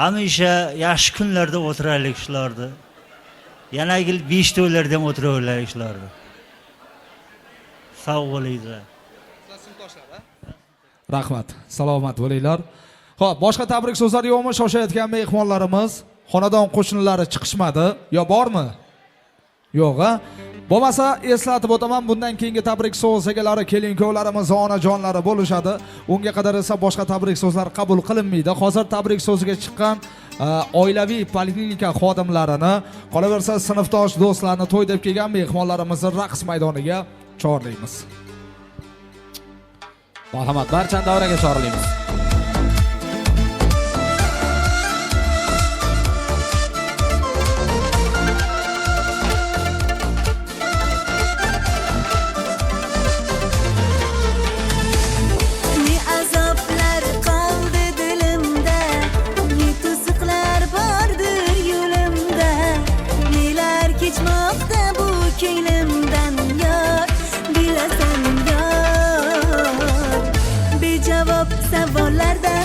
Hamisha yaxshi kunlarda o'tiraylik shularni. Yana yil 5 to'ylarda ham o'tiraveraylik shularni. Sog' bo'linglar. Rahmat, salomat bo'linglar. Xo'p, boshqa tabrik so'zlari yo'qmi? Shoshayotgan mehmonlarimiz, xonadon qo'shnilari chiqishmadi, yo bormi? Yo'q-a? Bo'lmasa eslatib o'taman, bundan keyingi tabrik so'z egalari kelin-kuyovlarimiz, onajonlari bo'lishadi. Unga qadar esa boshqa tabrik so'zlar qabul qilinmaydi. Hozir tabrik so'ziga chiqqan oilaviy poliklinika xodimlarini, qolaversa sinfdosh do'stlarni, to'y deb kelgan mehmonlarimizni raqs maydoniga chorlaymiz. Marhamat, barchani davraga chorlaymiz. Ne azaplar kaldı dilimde, ne tuzuklar vardır yolumda. Neler geçmekte bu keylimden yar, bilesen yar. Bir cevap savollarda